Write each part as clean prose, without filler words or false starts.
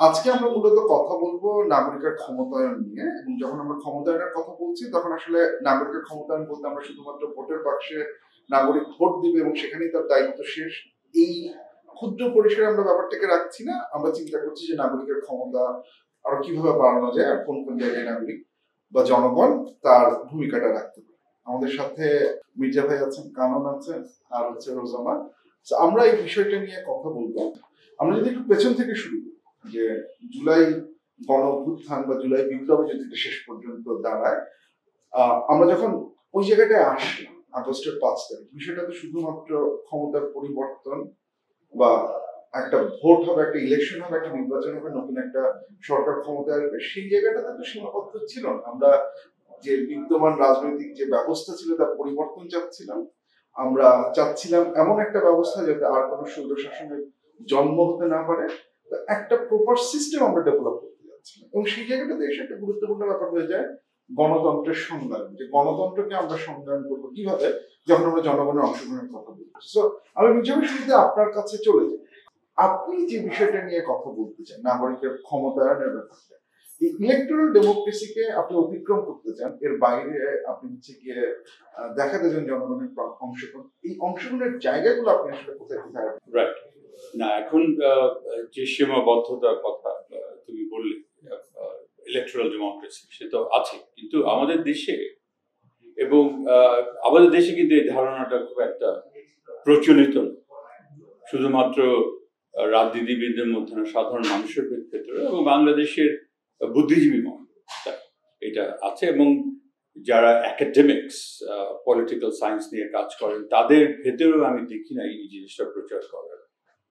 আজকে আমরা মূলত কথা বলবো নাগরিকের ক্ষমতায়ন নিয়ে, এবং যখন আমরা ক্ষমতায়নের কথা বলছি তখন আসলে নাগরিকের ক্ষমতায়ন বলতে আমরা শুধুমাত্র ভোটের বাক্সে নাগরিক ভোট দিবে এবং সেখানেই তার দায়িত্ব শেষ, এই ক্ষুদ্র পরিসরে আমরা ব্যাপারটাকে রাখছি না। আমরা চিন্তা করছি যে নাগরিকের ক্ষমতা আরো কিভাবে বাড়ানো যায় আর কোন কোন জায়গায় নাগরিক বা জনগণ তার ভূমিকাটা রাখতে পারে। আমাদের সাথে মির্জা ভাই আছেন, কানন আছেন, আর হচ্ছে রোজামা। আমরা এই বিষয়টা নিয়ে কথা বলবো। আমরা যদি একটু পেছন থেকে শুরু করি, যে জুলাই গণ অভ্যুত্থান বা জুলাই বিপ্লবে যদি শেষ পর্যন্ত দাঁড়ায়, আমরা যখন ওই জায়গাটায় আসলাম আগস্টের 5 তারিখ, বিষয়টা তো শুধুমাত্র ক্ষমতার পরিবর্তন বা একটা ভোট হবে, একটা ইলেকশন হবে, একটা নির্বাচন হবে, নতুন একটা সরকার ক্ষমতায় আসবে, সেই জায়গাটাতে তো সীমাবদ্ধ ছিল না। আমরা যে বিদ্যমান রাজনৈতিক যে ব্যবস্থা ছিল তার পরিবর্তন চাচ্ছিলাম। আমরা চাচ্ছিলাম এমন একটা ব্যবস্থা যাতে আর কোনো স্বৈর শাসনের জন্ম হতে না পারে, একটা প্রপার সিস্টেম আমরা ডেভেলপ করতে যাচ্ছিলাম। এবং সেই জায়গাটাতে এসে একটা গুরুত্বপূর্ণ ব্যাপার হয়ে যায় গণতন্ত্রের সংজ্ঞান, যে গণতন্ত্রকে আমরা সংজ্ঞান করবো কিভাবে যখন আমরা জনগণের অংশগ্রহণের কথা বলছি। সো আমি মির্জাভাই শুরুতে আপনার কাছে চলে যাই। আপনি যে বিষয়টা নিয়ে কথা বলতে চান, নাগরিকের ক্ষমতায়নের ব্যাপারটা, এই ইলেকট্রাল ডেমোক্রেসিকে আপনি অতিক্রম করতে চান, এর বাইরে আপনি হচ্ছে গিয়ে দেখাতে চান জনগণের অংশগ্রহণ, এই অংশগ্রহণের জায়গাগুলো আপনি আসলে কোথায় কোথায় রাইট না। এখন যে সীমাবদ্ধতার কথা তুমি বললে, ইলেকট্রাল ডেমোক্রেসি, সে তো আছে, কিন্তু আমাদের দেশে এবং আমাদের দেশে কিন্তু এই ধারণাটা খুব একটা প্রচলিত না, শুধুমাত্র রাজনীতিবিদদের মধ্যে না, সাধারণ মানুষের ক্ষেত্রে এবং বাংলাদেশের বুদ্ধিজীবী মহল এটা আছে। এবং যারা একাডেমিক্স, পলিটিক্যাল সায়েন্স নিয়ে কাজ করেন, তাদের ভেতরেও আমি দেখি না এই জিনিসটা প্রচার করার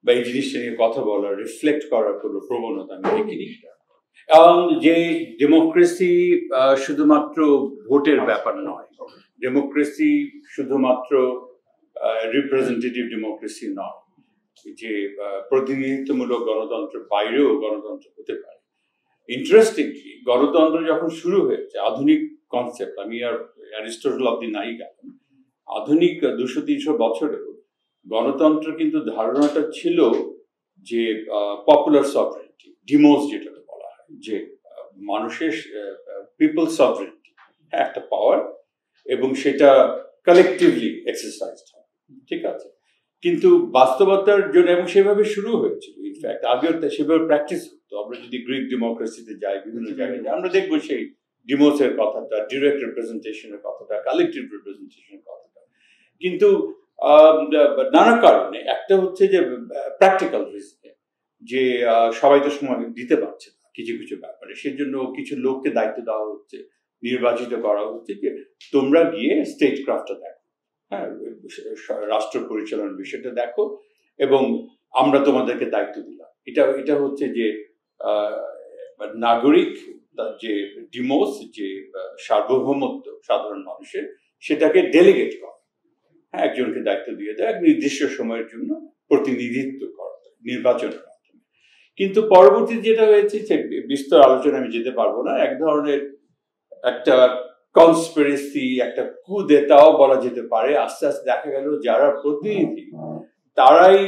বা এই জিনিসটা নিয়ে কথা বলার, রিফ্লেক্ট করার কোনো প্রবণতা আমি দেখিনি। এবং যে ডেমোক্রেসি শুধুমাত্র ভোটের ব্যাপার নয়, ডেমোক্রেসি শুধুমাত্র রিপ্রেজেন্টেটিভ ডেমোক্রেসি নয়, যে প্রতিনিধিত্বমূলক গণতন্ত্রের বাইরেও গণতন্ত্র হতে পারে। ইন্টারেস্টিংলি গণতন্ত্র যখন শুরু হয়েছে, আধুনিক কনসেপ্ট, আমি আর অ্যারিস্টটল অব্দি নাই গেলাম, আধুনিক 200-300 বছরেও গণতন্ত্র কিন্তু ধারণাটা ছিল যে পপুলার সভরেনিটি, ডিমোস যেটাকে বলা হয়, যে মানুষের পিপল সভরেনিটি, একটা পাওয়ার, এবং সেটা কালেকটিভলি এক্সারসাইজ হয়, ঠিক আছে। কিন্তু বাস্তবতার জন্য, এবং সেভাবে শুরু হয়েছিল, ইনফ্যাক্ট আগেও সেভাবে প্র্যাকটিস হতো। আমরা যদি গ্রিক ডেমোক্রেসিতে যাই, বিভিন্ন জায়গায় আমরা দেখবো সেই ডিমোসের কথাটা, ডিরেক্ট রিপ্রেজেন্টেশনের কথাটা, কালেকটিভ রিপ্রেজেন্টেশনের কথাটা। কিন্তু নানা কারণে, একটা হচ্ছে যে প্র্যাকটিক্যাল রিজনে, যে সবাই তো সময় দিতে পারছে না কিছু কিছু ব্যাপারে, সেজন্য কিছু লোককে দায়িত্ব দেওয়া হচ্ছে, নির্বাচিত করা হচ্ছে, যে তোমরা গিয়ে স্টেট ক্রাফটটা দেখো, হ্যাঁ, রাষ্ট্র পরিচালনার বিষয়টা দেখো, এবং আমরা তোমাদেরকে দায়িত্ব দিলাম। এটা হচ্ছে যে নাগরিক যে ডিমোস, যে সার্বভৌমত্ব সাধারণ মানুষের, সেটাকে ডেলিগেট করা, হ্যাঁ, একজনকে দায়িত্ব দিয়ে দেয় এক নির্দিষ্ট সময়ের জন্য প্রতিনিধিত্ব করা নির্বাচনের মাধ্যমে। কিন্তু পরবর্তী যেটা হয়েছে, সে বিস্তর আলোচনা আমি যেতে পারবো না, এক ধরনের একটা কনস্পিরেসি, একটা কুদেতাও বলা যেতে পারে। আস্তে আস্তে দেখা গেল যারা প্রতিনিধি তারাই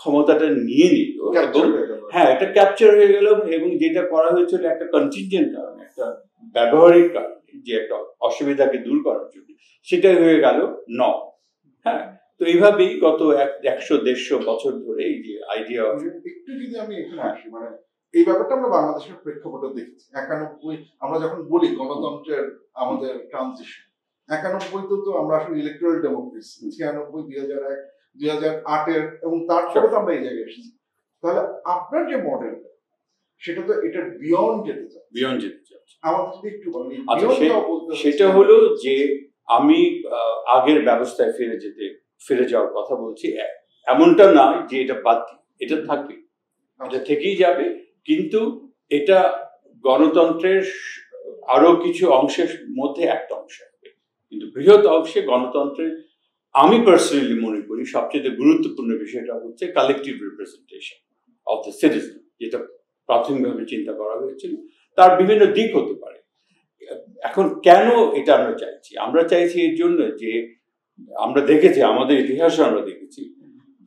ক্ষমতাটা নিয়ে নিল, এবং হ্যাঁ, এটা ক্যাপচার হয়ে গেল, এবং যেটা করা হয়েছিল একটা কন্টিনজেন্ট কারণে, একটা ব্যবহারিক কারণে, যে একটা অসুবিধাকে দূর করার জন্য, সেটাই হয়ে গেল হ্যাঁ। তো এইভাবেই গত 100-150 বছর ধরে এই যে আইডিয়া। একটু যদি আমি এখানে আসি, মানে এই ব্যাপারটা আমরা বাংলাদেশের প্রেক্ষাপটে দেখছি। 91 আমরা যখন বলি গণতন্ত্রের আমাদের ট্রানজিশন, 91 তো আমরা আসলে ইলেকট্রাল ডেমোক্রেসি, 96, 2001, 2008 এবং তারপরে তো আমরা এই জায়গায় এসেছি। তাহলে আপনার যে মডেল, সেটা তো এটার বিয়ন্ড যেতে চাচ্ছে। আমাদের যদি একটু বলেন। সেটা হলো যে আমি আগের ব্যবস্থায় ফিরে যাওয়ার কথা বলছি। এমনটা নয় যে এটা বাদ দিই, এটা থাকবে, এটা থেকেই যাবে, কিন্তু এটা গণতন্ত্রের আরো কিছু অংশের মধ্যে একটা অংশ হবে। কিন্তু বৃহৎ অংশে গণতন্ত্রের আমি পার্সোনালি মনে করি সবচেয়ে গুরুত্বপূর্ণ বিষয়টা হচ্ছে collective representation of the citizen, যেটা প্রাথমিকভাবে চিন্তা করা হয়েছিল। তার বিভিন্ন দিক হতে পারে। এখন কেন এটা আমরা চাইছি এর জন্য যে আমরা দেখেছি, আমাদের ইতিহাসে আমরা দেখেছি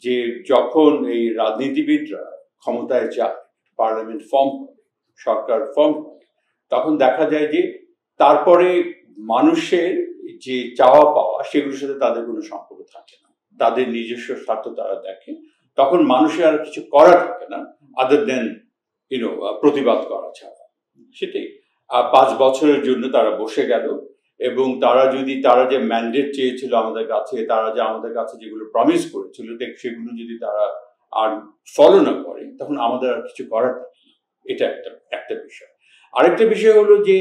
যে যখন এই রাজনীতিবিদরা ক্ষমতায় যায়, পার্লামেন্ট ফর্ম করে, সরকার ফর্ম করে, তখন দেখা যায় যে তারপরে মানুষের যে চাওয়া পাওয়া সেগুলোর সাথে তাদের কোনো সম্পর্ক থাকে না, তাদের নিজস্ব স্বার্থ তারা দেখে। তখন মানুষের আর কিছু করা থাকে না আদার দেন প্রতিবাদ করা ছাড়া। সেটাই 5 বছরের জন্য তারা বসে গেল, এবং তারা যে ম্যান্ডেট চেয়েছিল আমাদের কাছে, তারা যে আমাদের কাছে যেগুলো প্রমিস করেছিল সেগুলো যদি তারা আর ফলো না করে, তখন আমাদের আর কিছু করার থাকে না। এটা একটা বিষয়। আরেকটা বিষয় হলো যে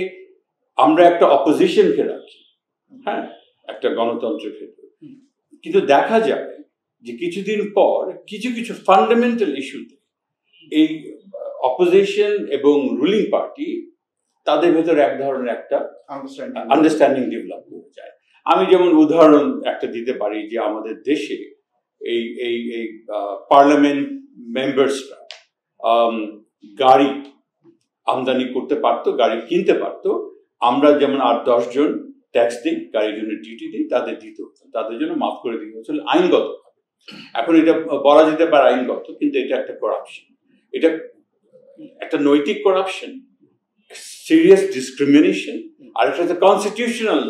আমরা একটা অপোজিশনকে রাখি, হ্যাঁ, একটা গণতন্ত্রের ক্ষেত্রে, কিন্তু দেখা যায় যে কিছুদিন পর কিছু কিছু ফান্ডামেন্টাল ইস্যুতে এই অপোজিশন এবং রুলিং পার্টি তাদের ভেতরে এক ধরনের একটা আন্ডারস্ট্যান্ডিং ডেভেলপ করে যায়। আমি যেমন উদাহরণ একটা দিতে পারি যে আমাদের দেশে এই এই এই পার্লামেন্ট মেম্বার্সরা গাড়ি আমদানি করতে পারতো, গাড়ি কিনতে পারতো। আমরা যেমন 8-10 জন ট্যাক্স দিই, গাড়ির জন্য ডিউটি দিই, তাদের দিতে হতো, তাদের জন্য মাফ করে দিতে হচ্ছিল আইনগত। এখন এটা বলা যেতে পারে আইনগত, কিন্তু এটা একটা করাপশন, এটা একটা নৈতিক করাপশন, সিরিয়াস ডিসক্রিমিনেশন। আর এটা হচ্ছে কনস্টিটিউশনাল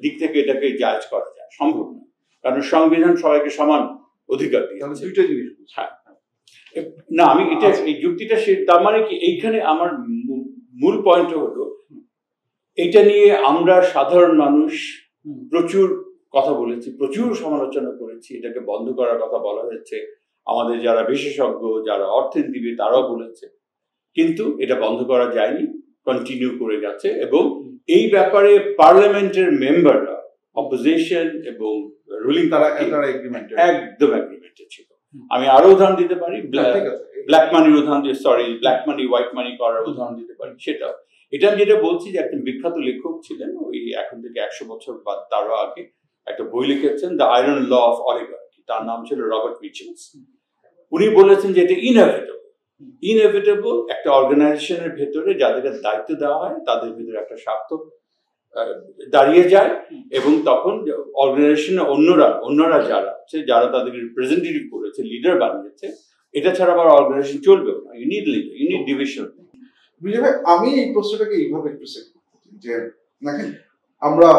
দিক থেকে এটাকে জাজ করা যায় সম্ভব না, কারণ সংবিধান সবাইকে সমান অধিকার দিয়েছে। দুইটা জিনিস। হ্যাঁ, না আমি এটা এই যুক্তিটা তার মানে কি, এইখানে আমার মূল পয়েন্ট হলো এটা নিয়ে আমরা সাধারণ মানুষ প্রচুর কথা বলেছি, প্রচুর সমালোচনা করেছি, এটাকে বন্ধ করার কথা বলা হয়েছে, আমাদের যারা বিশেষজ্ঞ, যারা অর্থনীতিবিদ তারাও বলেছে, কিন্তু এটা বন্ধ করা যায়নি, কন্টিনিউ করে গেছে। এবং এই ব্যাপারে পার্লামেন্টের মেম্বাররা, অপোজিশন এবং রুলিং তারা একদম এগ্রিমেন্টে ছিল। আমি আরো উদাহরণ দিতে পারি, ব্ল্যাক মানির উদাহরণ দিয়ে, ব্ল্যাক মানি হোয়াইট মানি করার উদাহরণ দিতে পারি। সেটাও এটা আমি যেটা বলছি যে একজন বিখ্যাত লেখক ছিলেন, ওই এখন থেকে 100 বছর বা তারও আগে একটা বই লিখেছেন, the iron law of oligarchy, তার নাম ছিল রবার্ট মিচেলস। উনি বলেছেন যে এটা ইনএভিটেবল একটা অর্গানাইজেশনের ভেতরে যাদেরকে দায়িত্ব দেওয়া হয় তাদের ভিতরে একটা স্বার্থ দাঁড়িয়ে যায়, এবং তখন অর্গানাইজেশনের অন্যরা যারা আছে, যারা তাদের রিপ্রেজেন্টেটিভ করেছে, লিডার বানিয়েছে, এটা ছাড়া আবার অর্গানাইজেশন চলবেও না। You need leader, you need division. আমি এই প্রশ্নটাকে এইভাবে একটু সেট করতে চাই যে দেখেন, আমরা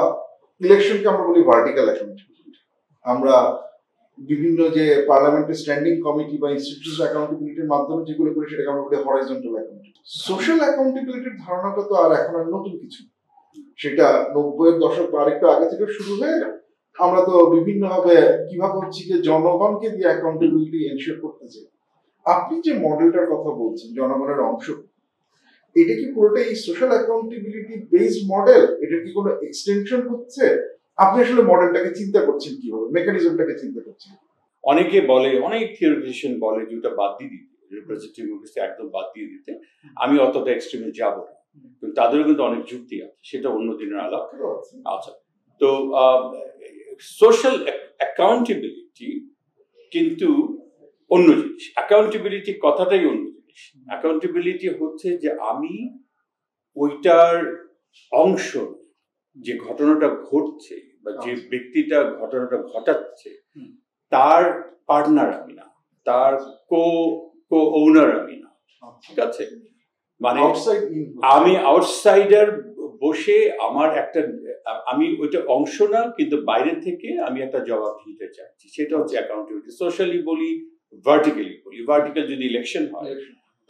ইলেকশনকে আমরা বলি ভার্টিক্যাল অ্যাকাউন্টেবিলিটি। আমরা বিভিন্ন যে পার্লামেন্টের স্ট্যান্ডিং কমিটি বা ইনস্টিটিউশনাল অ্যাকাউন্টেবিলিটির মাধ্যমে যেগুলো করি সেটাকে আমরা বলি হরাইজন্টাল অ্যাকাউন্টেবিলিটি। সোশ্যাল অ্যাকাউন্টেবিলিটির ধারণাটা তো আর এখন আর নতুন কিছু, সেটা 90-এর দশক বা আরেকটু আগে থেকে শুরু হয়ে আমরা তো বিভিন্নভাবে কিভাবে হচ্ছে যে জনগণকে দিয়ে অ্যাকাউন্টেবিলিটি এনশিওর করতে চাই। আপনি যে মডেলটার কথা বলছেন জনগণের অংশ, এটা কি পুরোটা এই সোশ্যাল অ্যাকাউন্টেবিলিটি বেসড মডেল? এটা কি কোনো এক্সটেনশন হচ্ছে? আপনি আসলে মডেলটাকে চিন্তা করছেন কিভাবে, মেকানিজমটাকে চিন্তা করছেন? অনেকে বলে, অনেক থিওরিটিশিয়ান বলে যে ওটা বাদ দিয়ে দিতে, রিপ্রেজেন্টেটিভ ডেমোক্রেসি একদম বাদ দিয়ে দিতে। আমি অতটা এক্সট্রিমে যাব না, কিন্তু তাদেরও কিন্তু অনেক যুক্তি আছে, সেটা অন্য দিনের আলাপ। আচ্ছা, তো সোশ্যাল অ্যাকাউন্টেবিলিটি কিন্তু অন্য জিনিস, অ্যাকাউন্টেবিলিটি কথাটাই অন্য জিনিস। অ্যাকাউন্টেবিলিটি হচ্ছে যে আমি ওইটার অংশ, যে ঘটনাটা ঘটছে বা যে ব্যক্তিটা ঘটনাটা ঘটাচ্ছে তার পার্টনার আমি না, তার কো ওনার আমি না, ঠিক আছে? মানে আমি আউটসাইডার বসে আমার একটা, আমি ওইটা অংশ না, কিন্তু বাইরে থেকে আমি একটা জবাব দিতে চাচ্ছি, সেটা হচ্ছে অ্যাকাউন্টেবিলিটি। সোশ্যালি বলি, ভার্টিক্যালি বলি, ভার্টিক্যাল যদি ইলেকশন হয়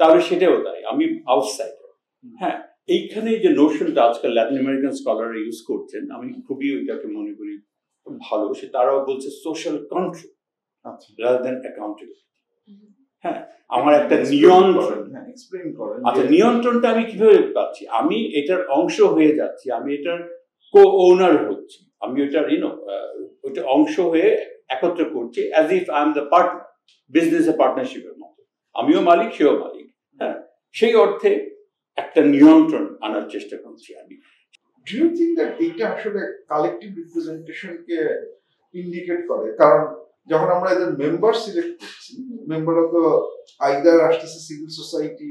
তাহলে সেটাও তাই, আমি আউটসাইডার। হ্যাঁ, এইখানে যে নোশনটা আজকাল ল্যাটিন আমেরিকান স্কলাররা ইউজ করছেন, আমি খুবই ওইটাকে মনে করি ভালো। সে তারাও বলছে social control rather than accountability. হ্যাঁ, আমার একটা নিয়ন্ত্রণ। আচ্ছা, নিয়ন্ত্রণটা আমি কিভাবে পাচ্ছি? আমি এটার অংশ হয়ে যাচ্ছি, আমি এটার কো ওনার হচ্ছি, আমি ওইটার ওইটা অংশ হয়ে একত্র করছি, as if I am the partner, business পার্টনারশিপের মতো, আমিও মালিক, সেও মালিক। হ্যাঁ, সেই অর্থে একটা নিয়ন্ত্রণ আনার চেষ্টা করছি আমি। ডু ইউ থিংক দ্যাট এটা আসলে কালেকটিভ রিপ্রেজেন্টেশনকে ইন্ডিকেট করে? কারণ যখন আমরা এদের মেম্বার সিলেক্ট করছি, মেম্বাররা তো আইদার আসতেছে সিভিল সোসাইটি,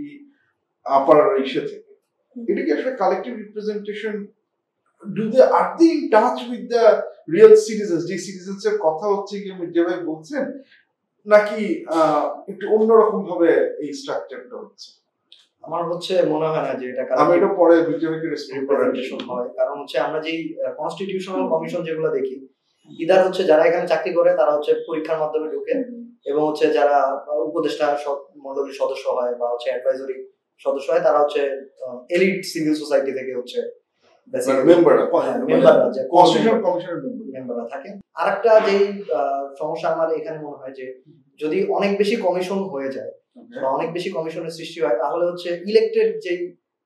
আপার ইসে থেকে। এটা কি আসলে collective representation? Are they in touch with the real citizens, যে সিটিজেন্স এর কথা হচ্ছে গিয়ে মির্জা ভাই বলছেন, নাকি একটু অন্যরকম ভাবে এই স্ট্রাকচারটা হচ্ছে? আমার হচ্ছে মনে হয় না যে এটা আমি এটা পরে ভিডিওকে রিপ্রেজেন্টেশন হয়, কারণ হচ্ছে আমরা যেই কনস্টিটিউশনাল কমিশন যেগুলো দেখি, ইদার হচ্ছে যারা এখানে চাকরি করে তারা হচ্ছে পরীক্ষার মাধ্যমে ঢুকে, এবং হচ্ছে যারা উপদেষ্টা মন্ডলীর সদস্য হয় বা হচ্ছে অ্যাডভাইজরি সদস্য হয় তারা হচ্ছে এলিট সিভিল সোসাইটি থেকে হচ্ছে মেম্বাররা থাকে। আর একটা যেই সমস্যা আমার এখানে মনে হয় যে যদি অনেক বেশি কমিশন হয়ে যায় বা অনেক বেশি কমিশনের সৃষ্টি হয়, তাহলে হচ্ছে ইলেক্টেড যেই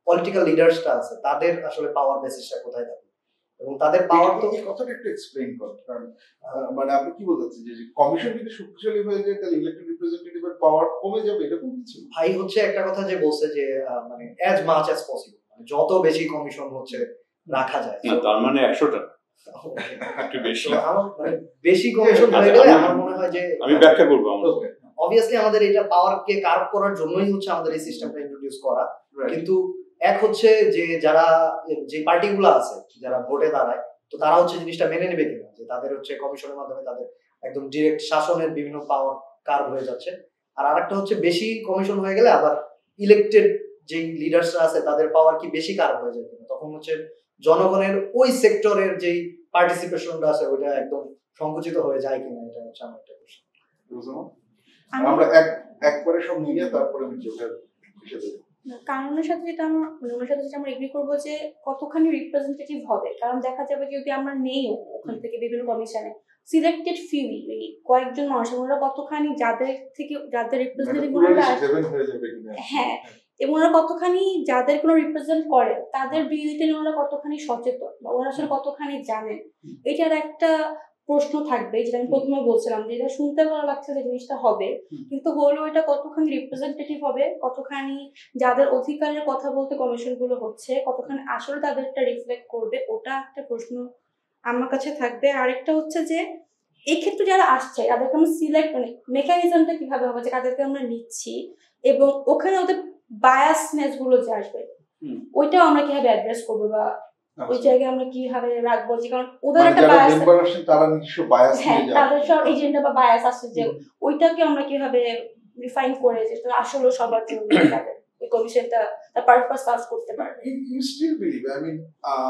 পলিটিক্যাল লিডার্সটা আছে তাদের আসলে পাওয়ার বেসিসটা কোথায় থাকে, এবং তাদের পাওয়ার তো এই কথাটা একটু এক্সপ্লেইন করুন। কারণ মানে আপনি কি বলতে চাচ্ছেন যে কমিশন যদি শক্তিশালী হয়ে যায় তাহলে ইলেক্টেড রিপ্রেজেন্টেটিভের পাওয়ার কমে যাবে, এরকম কিছু? ভাই হচ্ছে একটা কথা যে বলছে যে মানে অ্যাজ মাচ অ্যাজ পসিবল, মানে যত বেশি কমিশন হচ্ছে রাখা যায়, তার মানে 100টা একটু বেশি, মানে বেশি কমিশন হয়ে গেলে আমার মনে হয় যে আমি ব্যাখ্যা করবো। অবভিয়াসলি আমাদের এটা পাওয়ারকে কার্ভ করার জন্যই হচ্ছে আমাদের এই সিস্টেমটা ইন্ট্রোডিউস করা, কিন্তু এক হচ্ছে যে যারা যে পার্টিগুলো আছে যারা ভোটে দাঁড়ায়, তো তারা হচ্ছে জিনিসটা মেনে নেবে কিনা যে তাদের হচ্ছে কমিশনের মাধ্যমে তাদের একদম ডিরেক্ট শাসনের বিভিন্ন পাওয়ার কার্ভ হয়ে যাচ্ছে। আর আরেকটা হচ্ছে বেশি কমিশন হয়ে গেলে আবার ইলেক্টেড যে লিডার্সরা আছে তাদের পাওয়ার কি বেশি কার্ভ হয়ে যায় কিনা, তখন হচ্ছে জনগণের ওই সেক্টরের যেই পার্টিসিপেশনটা আছে ওইটা একদম সংকুচিত হয়ে যায় কিনা, এটা হচ্ছে আমার একটা প্রশ্ন। আমরা একবারে সব নিয়ে তারপরে কারণের সাথে যেটা আমরা এগ্রি করবো যে কতখানি রিপ্রেজেন্টেটিভ হবে, কারণ দেখা যাবে যদি আমরা নেই ওখান থেকে বিভিন্ন কমিশনে সিলেক্টেড ফিউ কয়েকজন মানুষ, ওরা কতখানি যাদের রিপ্রেজেন্টেটিভ হ্যাঁ, এবং ওরা কতখানি যাদের কোনো রিপ্রেজেন্ট করে তাদের বিরুদ্ধে ওরা কতখানি সচেতন বা ওরা আসলে কতখানি জানেন, এটার একটা প্রশ্ন থাকবে। যেটা আমি প্রথমে বলছিলাম যে এটা শুনতে ভালো লাগছে যে জিনিসটা হবে, কিন্তু হলেও এটা কতখানি রিপ্রেজেন্টেটিভ হবে, কতখানি যাদের অধিকারের কথা বলতে কমিশন গুলো হচ্ছে কতখানি আসলে তাদেরটা রিফ্লেক্ট করবে, ওটা একটা প্রশ্ন আমার কাছে থাকবে। আরেকটা হচ্ছে যে এই ক্ষেত্রে যারা আসছে তাদেরকে আমরা সিলেক্ট মানে মেকানিজমটা কিভাবে হবে যে তাদেরকে আমরা নিচ্ছি, এবং ওখানে ওদের বায়াসনেস গুলো যে আসবে ওইটাও আমরা কিভাবে অ্যাড্রেস করবো বা ওই জায়গায় আমরা কিভাবে রাখবো, যে কারণ ওদের একটা বায়াস হ্যাঁ তাদের সব এজেন্ডা বা বায়াস আছে যে ওইটাকে আমরা কিভাবে রিফাইন করে যে আসলে সবার জন্য ওই কমিশনটা তার পারপাস সার্ভ করতে পারবে। You still believe, I mean,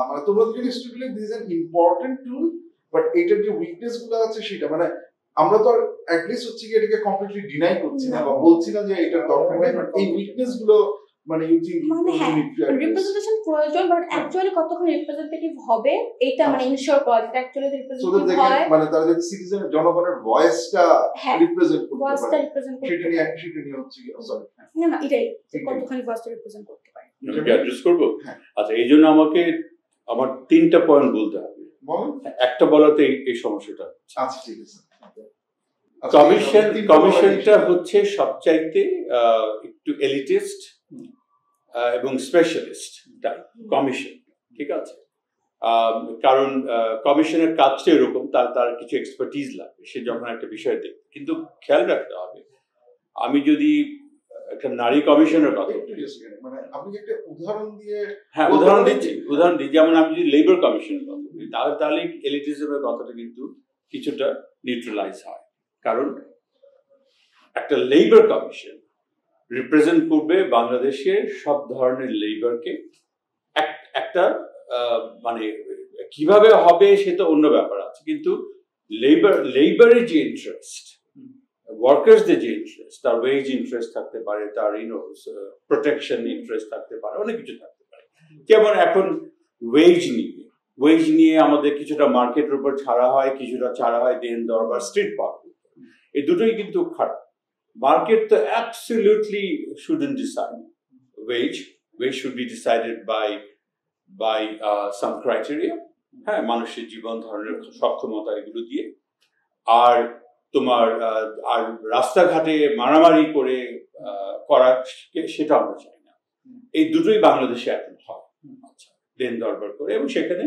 মানে তোমরা যদি still believe this is an important tool, but এটার যে উইকনেস গুলো আছে সেটা মানে আমরা তো at least হচ্ছে কি এটাকে কমপ্লিটলি ডিনাই করছি না বা বলছি না যে এটার দরকার নেই, বাট এই উইকনেস গুলো মানে ইউ থিংক মানে হ্যাঁ রিপ্রেজেন্টেশন প্রয়োজন, বাট অ্যাকচুয়ালি কতক্ষণ রিপ্রেজেন্টেটিভ হবে এটা মানে ইনশিওর করা যেটা অ্যাকচুয়ালি রিপ্রেজেন্টেটিভ হয়, মানে তারা যদি সিটিজেন জনগণের ভয়েসটা রিপ্রেজেন্ট করতে পারে, ভয়েসটা রিপ্রেজেন্ট করতে সেটা নিয়ে হচ্ছে কি সরি না এটাই কতখানি ভয়েসটা রিপ্রেজেন্ট করতে পারে আমি কি অ্যাড্রেস করব? আচ্ছা, এই জন্য আমাকে আমার 3টা পয়েন্ট বলতে হবে। একটা বলাতে এই সমস্যাটা। আচ্ছা ঠিক আছে। কমিশনটা হচ্ছে সবচাইতে একটু এলিটিস্ট এবং স্পেশালিস্ট টাইপ কমিশন, ঠিক আছে? কারণ কমিশনের কাজটা এরকম, তার কিছু এক্সপার্টিজ লাগবে সে যখন একটা বিষয় দেখবে। কিন্তু খেয়াল রাখতে হবে, আমি যদি একটা নারী কমিশনের কথা মানে আপনি একটা উদাহরণ দিয়ে হ্যাঁ উদাহরণ দিই, যেমন আমি যদি লেবার কমিশনের কথা বলি তাহলে এলিটিজমের কথাটা কিন্তু কিছুটা নিউট্রালাইজ হয়। কারণ একটা লেবার কমিশন রিপ্রেজেন্ট করবে বাংলাদেশের সব ধরনের লেবারকে। একটা মানে কিভাবে হবে সেটা অন্য ব্যাপার আছে, কিন্তু লেবারের যে ইন্টারেস্ট, ওয়ার্কার্সদের যে ইন্টারেস্ট, তার ওয়েজ ইন্টারেস্ট থাকতে পারে, তার প্রোটেকশন ইন্টারেস্ট থাকতে পারে, অনেক কিছু থাকতে পারে। যেমন এখন ওয়েজ নিয়ে আমাদের কিছুটা মার্কেটের উপর ছাড়া হয়, কিছুটা ছাড়া হয় দেন দরবার স্ট্রিট পাওয়ার। এই দুটোই কিন্তু খারাপ। Market absolutely shouldn't decide wage should be decided by some criteria, হ্যাঁ, মানুষের জীবন ধারণের সক্ষমতা এগুলো দিয়ে। আর তোমার আর রাস্তাঘাটে মারামারি করে করা সেটা আমরা চাই না। এই দুটোই বাংলাদেশে এখন হয়, আচ্ছা, দেন দরবার করে, এবং সেখানে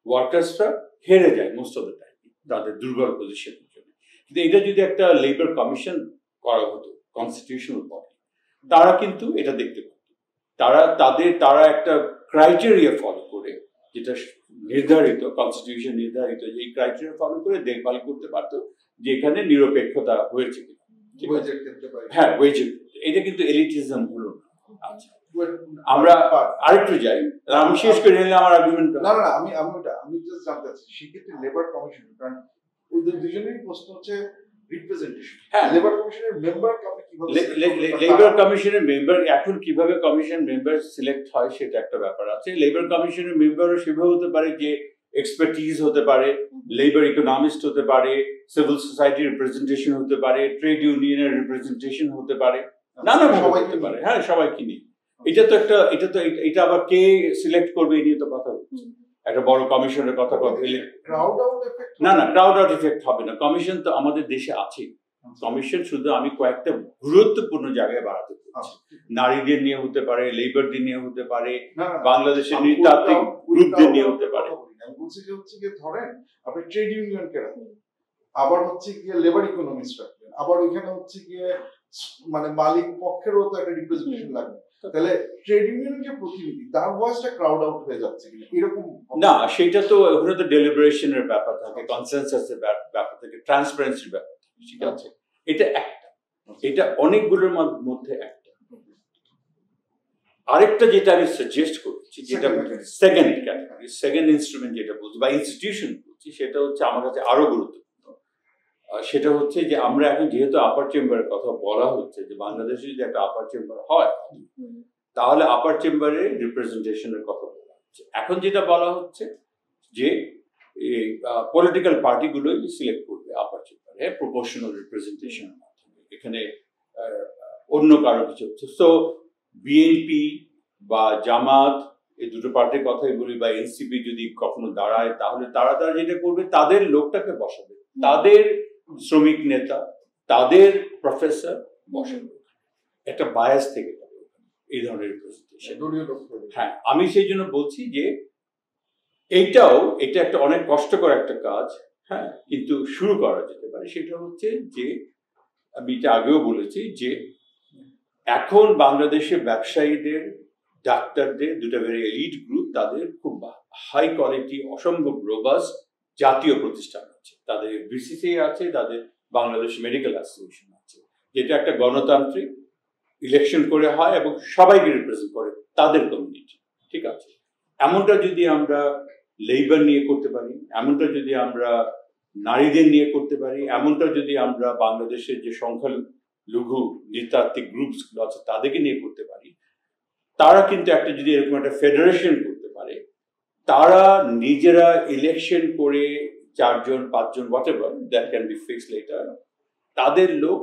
ওয়ার্কার্সরা হেরে যায় মোস্ট অফ দ্য টাইম তাদের দুর্বল পজিশনের জন্য। কিন্তু এটা যদি একটা লেবার কমিশন করা হতো, কনস্টিটিউশনাল বডি, তারা কিন্তু এটা দেখতে পারত। তারা একটা ক্রাইটেরিয়া ফলো করে, যেটা নির্ধারিত কনস্টিটিউশন নির্ধারিত, যে এই ক্রাইটেরিয়া ফলো করে দেখভাল করতে পারতো যে এখানে নিরপেক্ষতা হয়েছে কিনা। হ্যাঁ, ওয়েজের। এটা কিন্তু এলিটিজম হলো না, আচ্ছা, আমরা আরেকটু যাই, আমি শেষ করে নিলে আমার আর্গুমেন্ট। না না আমি জাস্ট জানতে চাচ্ছি সেক্ষেত্রে লেবার কমিশন, কারণ ওদের দুজনেরই প্রশ্ন হচ্ছে রিপ্রেজেন্টেশন। হ্যাঁ, লেবার কমিশনের মেম্বার আপনি কিভাবে লেবার কমিশনের মেম্বার এখন কিভাবে কমিশন মেম্বার সিলেক্ট হয় সেটা একটা ব্যাপার আছে। লেবার কমিশনের মেম্বারও সেভাবে হতে পারে যে এক্সপার্টিজ হতে পারে, লেবার ইকোনমিস্ট হতে পারে, সিভিল সোসাইটি রিপ্রেজেন্টেশন হতে পারে, ট্রেড ইউনিয়নের রিপ্রেজেন্টেশন হতে পারে, নানা সবাই হতে পারে। হ্যাঁ, সবাইকে নিয়ে। এটা আবার কে সিলেক্ট করবে এই নিয়ে তো কথা হচ্ছে। একটা বড় কমিশনের কথা না, ক্রাউড আউট এফেক্ট হবে না। কমিশন তো আমাদের দেশে আছে। কমিশন শুধু আমি কয়েকটা গুরুত্বপূর্ণ জায়গায় বাড়াতে চাচ্ছি। নারীদের নিয়ে হতে পারে, লেবারদের নিয়ে হতে পারে, বাংলাদেশের নৃতাত্ত্বিক গ্রুপদের নিয়ে হতে পারে। আমি বলছি যে হচ্ছে গিয়ে ধরেন আপনি ট্রেড ইউনিয়নকে রাখবেন, আবার হচ্ছে গিয়ে লেবার ইকোনমিস্ট রাখবেন, আবার ওইখানে হচ্ছে গিয়ে মানে মালিক পক্ষেরও তো একটা রিপ্রেজেন্টেশন লাগবে। তাহলে ট্রেড ইউনিয়নের যে প্রতিনিধি তার ভয়েসটা ক্রাউড আউট হয়ে যাচ্ছে কিনা এরকম না, সেটা তো ওখানে তো ডেলিবারেশনের ব্যাপার থাকে, কনসেনসাসের ব্যাপার থাকে, ট্রান্সপারেন্সির ব্যাপার থাকে, ঠিক আছে? এটা একটা, এটা অনেকগুলোর মধ্যে একটা। আরেকটা যেটা আমি সাজেস্ট করছি, যেটা সেকেন্ড ক্যাটাগরি, সেকেন্ড ইনস্ট্রুমেন্ট যেটা বলছি বা ইনস্টিটিউশন বলছি, সেটা হচ্ছে আমার কাছে আরো গুরুত্বপূর্ণ। সেটা হচ্ছে যে আমরা এখন যেহেতু আপার চেম্বারের কথা বলা হচ্ছে, যে বাংলাদেশে যদি একটা আপার চেম্বার হয় তাহলে আপার চেম্বারে রিপ্রেজেন্টেশনের কথা বলা হচ্ছে। এখন যেটা বলা হচ্ছে যে পলিটিক্যাল পার্টিগুলোই সিলেক্ট করবে আপার চেম্বারে প্রপোর্শনাল রিপ্রেজেন্টেশনের মাধ্যমে। এখানে অন্য কারো কিছু হচ্ছে। তো বিএনপি বা জামাত, এই দুটো পার্টির কথাই বলি, বা এনসিপি যদি কখনো দাঁড়ায়, তাহলে তারা যেটা করবে, তাদের লোকটাকে বসাবে, তাদের শ্রমিক নেতা, তাদের প্রফেসর বসাবে। একটা বায়াস থেকে এই ধরনের রিপ্রেজেন্টেশন। হ্যাঁ, আমি সেই জন্য বলছি যে এটা একটা অনেক কষ্টকর একটা কাজ, হ্যাঁ, কিন্তু শুরু করা যেতে পারে। সেটা হচ্ছে যে আমি এটা আগেও বলেছি যে এখন বাংলাদেশে ব্যবসায়ীদের, ডাক্তারদের, দুটা ভেরি এলিট গ্রুপ, তাদের খুব হাই কোয়ালিটি, অসম্ভব রোবাস্ট জাতীয় প্রতিষ্ঠান আছে। তাদের বিসিসিআই আছে, তাদের বাংলাদেশ মেডিকেল অ্যাসোসিয়েশন আছে, যেটা একটা গণতান্ত্রিক ইলেকশন করে হয় এবং সবাইকে রিপ্রেজেন্ট করে তাদের কমিউনিটি, ঠিক আছে? এমনটা যদি আমরা লেবার নিয়ে করতে পারি, এমনটা যদি আমরা নারীদের নিয়ে করতে পারি, এমনটা যদি আমরা বাংলাদেশের যে সংখ্যালঘু নৃতাত্ত্বিক গ্রুপসগুলো আছে তাদেরকে নিয়ে করতে পারি, তারা কিন্তু একটা যদি এরকম একটা ফেডারেশন করতে পারে, তারা নিজেরা ইলেকশন করে 4 জন 5 জন whatever that can be fixed later, তাদের লোক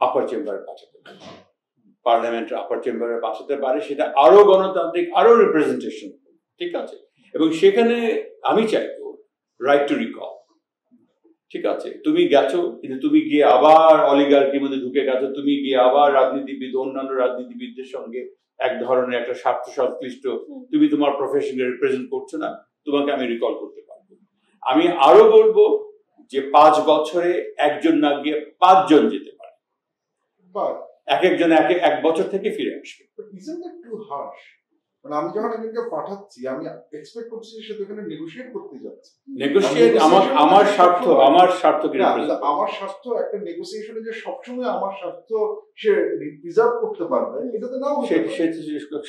আপার চেম্বারে পাঠাতে পারে, পার্লামেন্টের আপার চেম্বারে পাঠাতে পারে। সেটা আরো গণতান্ত্রিক, আরো রিপ্রেজেন্টেশন, ঠিক আছে? এবং সেখানে আমি চাইবো রাইট টু রিকল, ঠিক আছে? তুমি গেছো, কিন্তু তুমি গিয়ে আবার অলিগার্কির মধ্যে ঢুকে গেছো, তুমি গিয়ে আবার রাজনীতিবিদ, অন্যান্য রাজনীতিবিদদের সঙ্গে এক ধরনের একটা স্বার্থ সংশ্লিষ্ট, তুমি তোমার প্রফেশনকে রিপ্রেজেন্ট করছো না, তোমাকে আমি রিকল করতে পারবো। আমি আরো বলবো যে 5 বছরে একজন না গিয়ে 5 জন যেতে পারে, একজন এক বছর থেকে ফিরে আসবে। মানে আমি যখন একজনকে পাঠাচ্ছি, আমি এক্সপেক্ট করছি সে তো এখানে নেগোশিয়েট করতে যাচ্ছে। নেগোশিয়েট আমার স্বার্থকে আমার স্বার্থ একটা নেগোসিয়েশনে যে সবসময় আমার স্বার্থ সে রিজার্ভ করতে পারবে, এটা তো নাও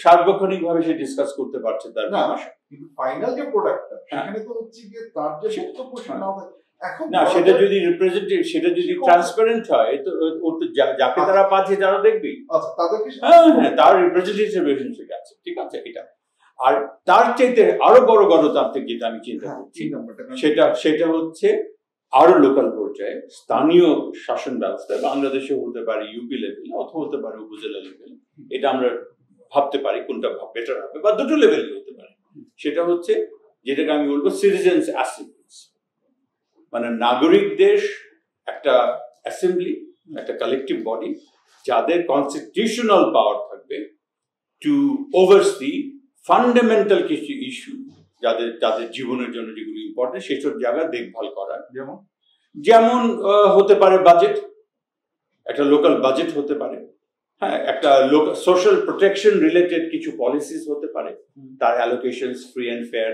সার্বক্ষণিক ভাবে সে ডিসকাস করতে পারছে তার না, কিন্তু ফাইনাল যে প্রোডাক্টটা সেখানে তো হচ্ছে গিয়ে তার যে বক্তব্য সে নাও থাকে। এখন না, সেটা যদি রিপ্রেজেন্টেটিভ, সেটা যদি ট্রান্সপারেন্ট হয়, তো ও তো যাকে তারা পাচ্ছে তারা দেখবি, আচ্ছা তাদেরকে হ্যাঁ, তার রিপ্রেজেন্টেটিভ রিলেশনশিপ আছে, ঠিক আছে? এটা আর তার চাইতে আরো বড় গণতান্ত্রিক যেটা আমি চিন্তা করছি, সেটা হচ্ছে আরো লোকাল পর্যায়ে স্থানীয় শাসন ব্যবস্থা, বাংলাদেশে হতে পারে ইউপি লেভেলে অথবা হতে পারে উপজেলা লেভেলে, এটা আমরা ভাবতে পারি কোনটা বেটার হবে, বা দুটো লেভেলে হতে পারে। সেটা হচ্ছে যেটাকে আমি বলবো সিটিজেন্স অ্যাসেম্বলিজ, মানে নাগরিকদের একটা অ্যাসেম্বলি, একটা কালেকটিভ বডি, যাদের কনস্টিটিউশনাল পাওয়ার থাকবে টু ওভারসি ফান্ডামেন্টাল কিছু ইস্যু, যাদের জীবনের জন্য যেগুলো ইম্পর্টেন্ট, সেসব জায়গা দেখভাল করা। যেমন হতে পারে বাজেট, একটা লোকাল বাজেট হতে পারে, হ্যাঁ, একটা সোশ্যাল প্রোটেকশন রিলেটেড কিছু পলিসিস হতে পারে, তার অ্যালোকেশনস ফ্রি অ্যান্ড ফেয়ার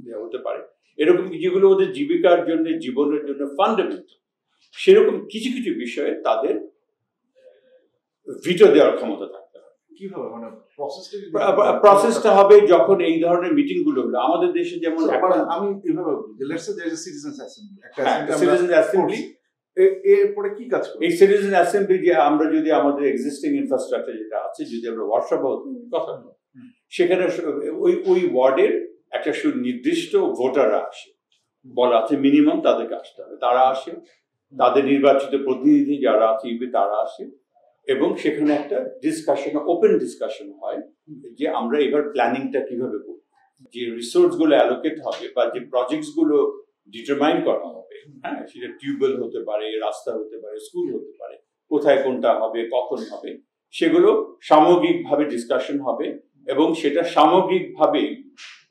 নেওয়া হতে পারে, এরকম যেগুলো ওদের জীবিকার জন্য, জীবনের জন্য ফান্ডামেন্টাল, সেরকম কিছু কিছু বিষয়ে তাদের ভিটো দেওয়ার ক্ষমতা থাকতে হবে। কিভাবে মানে প্রসেসটা হবে যখন এই ধরনের মিটিং গুলো হলো আমাদের দেশে যেমন আমি এভাবে let's say there is a citizens assembly একটা সিটিজেন অ্যাসেম্বলি এরপরে কি কাজ করবে এই সিটিজেন অ্যাসেম্বলি যে আমরা যদি আমাদের এক্সিস্টিং ইনফ্রাস্ট্রাকচার যেটা আছে যদি আমরা ওয়ার্কশপ কথা বলি সেখানে ওই ওয়ার্ডের একটা সুনির্দিষ্ট ভোটাররা আসে বলা আছে মিনিমাম তাদেরকে আসতে হবে তারা আসে তাদের নির্বাচিত প্রতিনিধি যারা আছে তারা আসে এবং সেখানে একটা ডিসকাশন ওপেন ডিসকাশন হয় যে আমরা এবার প্ল্যানিংটা কিভাবে করব যে রিসোর্স গুলো অ্যালোকেট হবে বা যে প্রজেক্টস গুলো ডিটারমাইন করা হবে হ্যাঁ সেটা টিউবওয়েল হতে পারে রাস্তা হতে পারে স্কুল হতে পারে কোথায় কোনটা হবে কখন হবে সেগুলো সামগ্রিকভাবে ডিসকাশন হবে এবং সেটা সামগ্রিকভাবে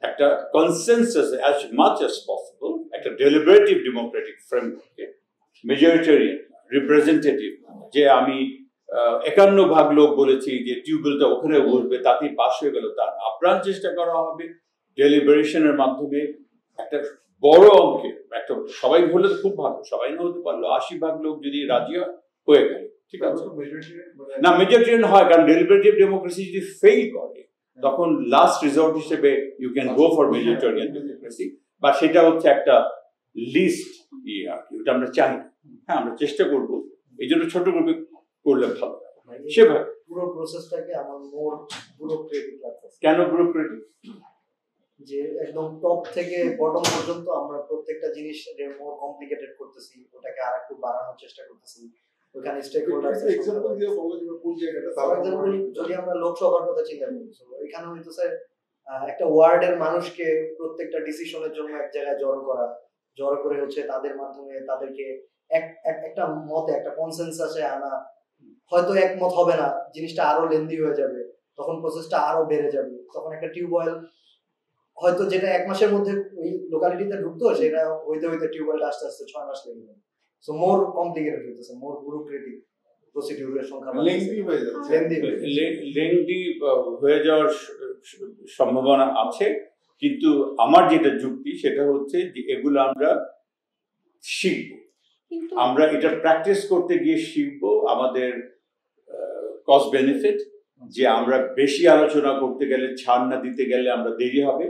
একটা consensus as much as possible একটা ডেলিবারেটিভ ডেমোক্রেটিক ফ্রেমওয়ার্কে মেজরিটারিয়ান রিপ্রেজেন্টেটিভ যে আমি 51 ভাগ লোক বলেছি যে টিউবওয়েলটা ওখানে বসবে তাতেই পাস হয়ে গেল তার আপ্রাণ চেষ্টা করা হবে ডেলিবারেশনের মাধ্যমে একটা বড় অঙ্কের একটা সবাই হলে খুব ভালো সবাই না হতে পারলো 80 ভাগ লোক যদি রাজি হয়ে গেল ঠিক আছে না মেজরিটেরিয়ান হয় কারণ ডেলিবারেটিভ ডেমোক্রেসি যদি ফেল করে তখন লাস্ট রিসর্ট হিসেবে you can go for majoritarian democracy বা সেটা হচ্ছে একটা লিস্ট আর কি ওটা আমরা চাই হ্যাঁ আমরা চেষ্টা করবো এই জন্য ছোট গ্রুপে করলে ভালো সেভাবে পুরো প্রসেসটাকে আমার মোর ব্যুরোক্রেটিক লাগছে কেন ব্যুরোক্রেটিক যে একদম টপ থেকে বটম পর্যন্ত আমরা প্রত্যেকটা জিনিস মোর কমপ্লিকেটেড করতেছি ওটাকে আর একটু বাড়ানোর চেষ্টা করতেছি ওখানে স্টেক হোল্ডার এক্সাম্পল দিয়ে বলো যে কোন জায়গাটা ফর এক্সাম্পল যদি আমরা লোকসভার কথা চিন্তা করি এখানে হইতেছে একটা ওয়ার্ডের মানুষকে প্রত্যেকটা ডিসিশনের জন্য এক জায়গায় জড়ো করে হচ্ছে তাদের মাধ্যমে তাদেরকে একটা মতে একটা কনসেনসাসে আনা হয়তো একমত হবে না জিনিসটা আরো লেন্দি হয়ে যাবে তখন প্রসেসটা আরো বেড়ে যাবে তখন একটা টিউবওয়েল হয়তো যেটা 1 মাসের মধ্যে ওই লোকালিটিতে ঢুকতো সেটা হইতে হইতে টিউবওয়েলটা আস্তে আস্তে 6 মাস লেগে যাবে সো মোর কমপ্লিকেটেড হইতেছে মোর ব্যুরোক্রেটিক প্রসিডিউরের সংখ্যা লেংদি হয়ে যাচ্ছে লেংদি হয়ে যাওয়ার সম্ভাবনা আছে কিন্তু আমার যেটা যুক্তি সেটা হচ্ছে যে এগুলো আমরা শিখবো আমরা এটা প্র্যাকটিস করতে গিয়ে শিখবো আমাদের কস্ট বেনিফিট যে আমরা বেশি আলোচনা করতে গেলে ছাড় না দিতে গেলে আমরা দেরি হবে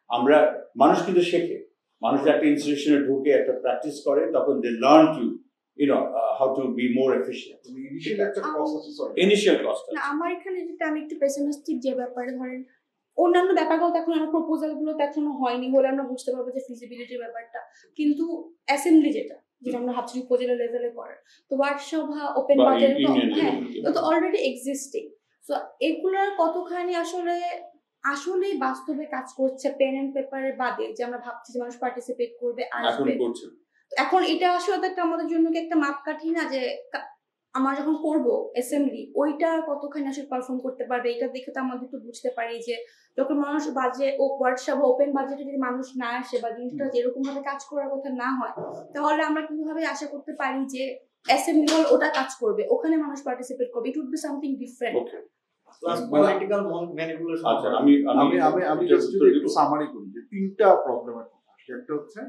আমরা মানুষ কিন্তু শেখে মানুষ একটা ইনস্টিটিউশনে ঢুকে একটা প্র্যাকটিস করে তখন they learn to how to be more efficient initial cost না আমার এখানে যেটা আমি একটু পেসিমিস্টিক যে ব্যাপারে ধরেন অন্যান্য ব্যাপারগুলো তো এখন আমার প্রপোজাল গুলো তো এখনো হয়নি হলে আমরা বুঝতে পারবো যে ফিজিবিলিটির ব্যাপারটা কিন্তু অ্যাসেম্বলি যেটা আমরা ভাবছি উপজেলা লেভেলে করার তো ওয়ার্কসভা ওপেন বাজারে তো হ্যাঁ তো অলরেডি এক্সিস্টিং সো এগুলোর কতখানি আসলে বাস্তবে কাজ করছে পেন এন্ড পেপারের বাদে যে আমরা ভাবছি যে মানুষ পার্টিসিপেট করবে আসবে এখন এটা আসলে একটা আমাদের জন্য কি একটা মাপকাঠি না যে আমরা যখন করব অ্যাসেম্বলি ওইটা কতখানি আসলে পারফর্ম করতে পারবে এটা দেখে তো আমাদের একটু বুঝতে পারি যে যখন মানুষ বাজে ও ওয়ার্কশপ ওপেন বাজেটে যদি মানুষ না আসে বা জিনিসটা যেরকম ভাবে কাজ করার কথা না হয় তাহলে আমরা কিভাবে আশা করতে পারি যে অ্যাসেম্বলি হল ওটা কাজ করবে ওখানে মানুষ পার্টিসিপেট করবে it would be something different plus political manipulation আচ্ছা আমি জাস্ট যদি একটু সামারি করি যে তিনটা প্রবলেমের কথা একটা হচ্ছে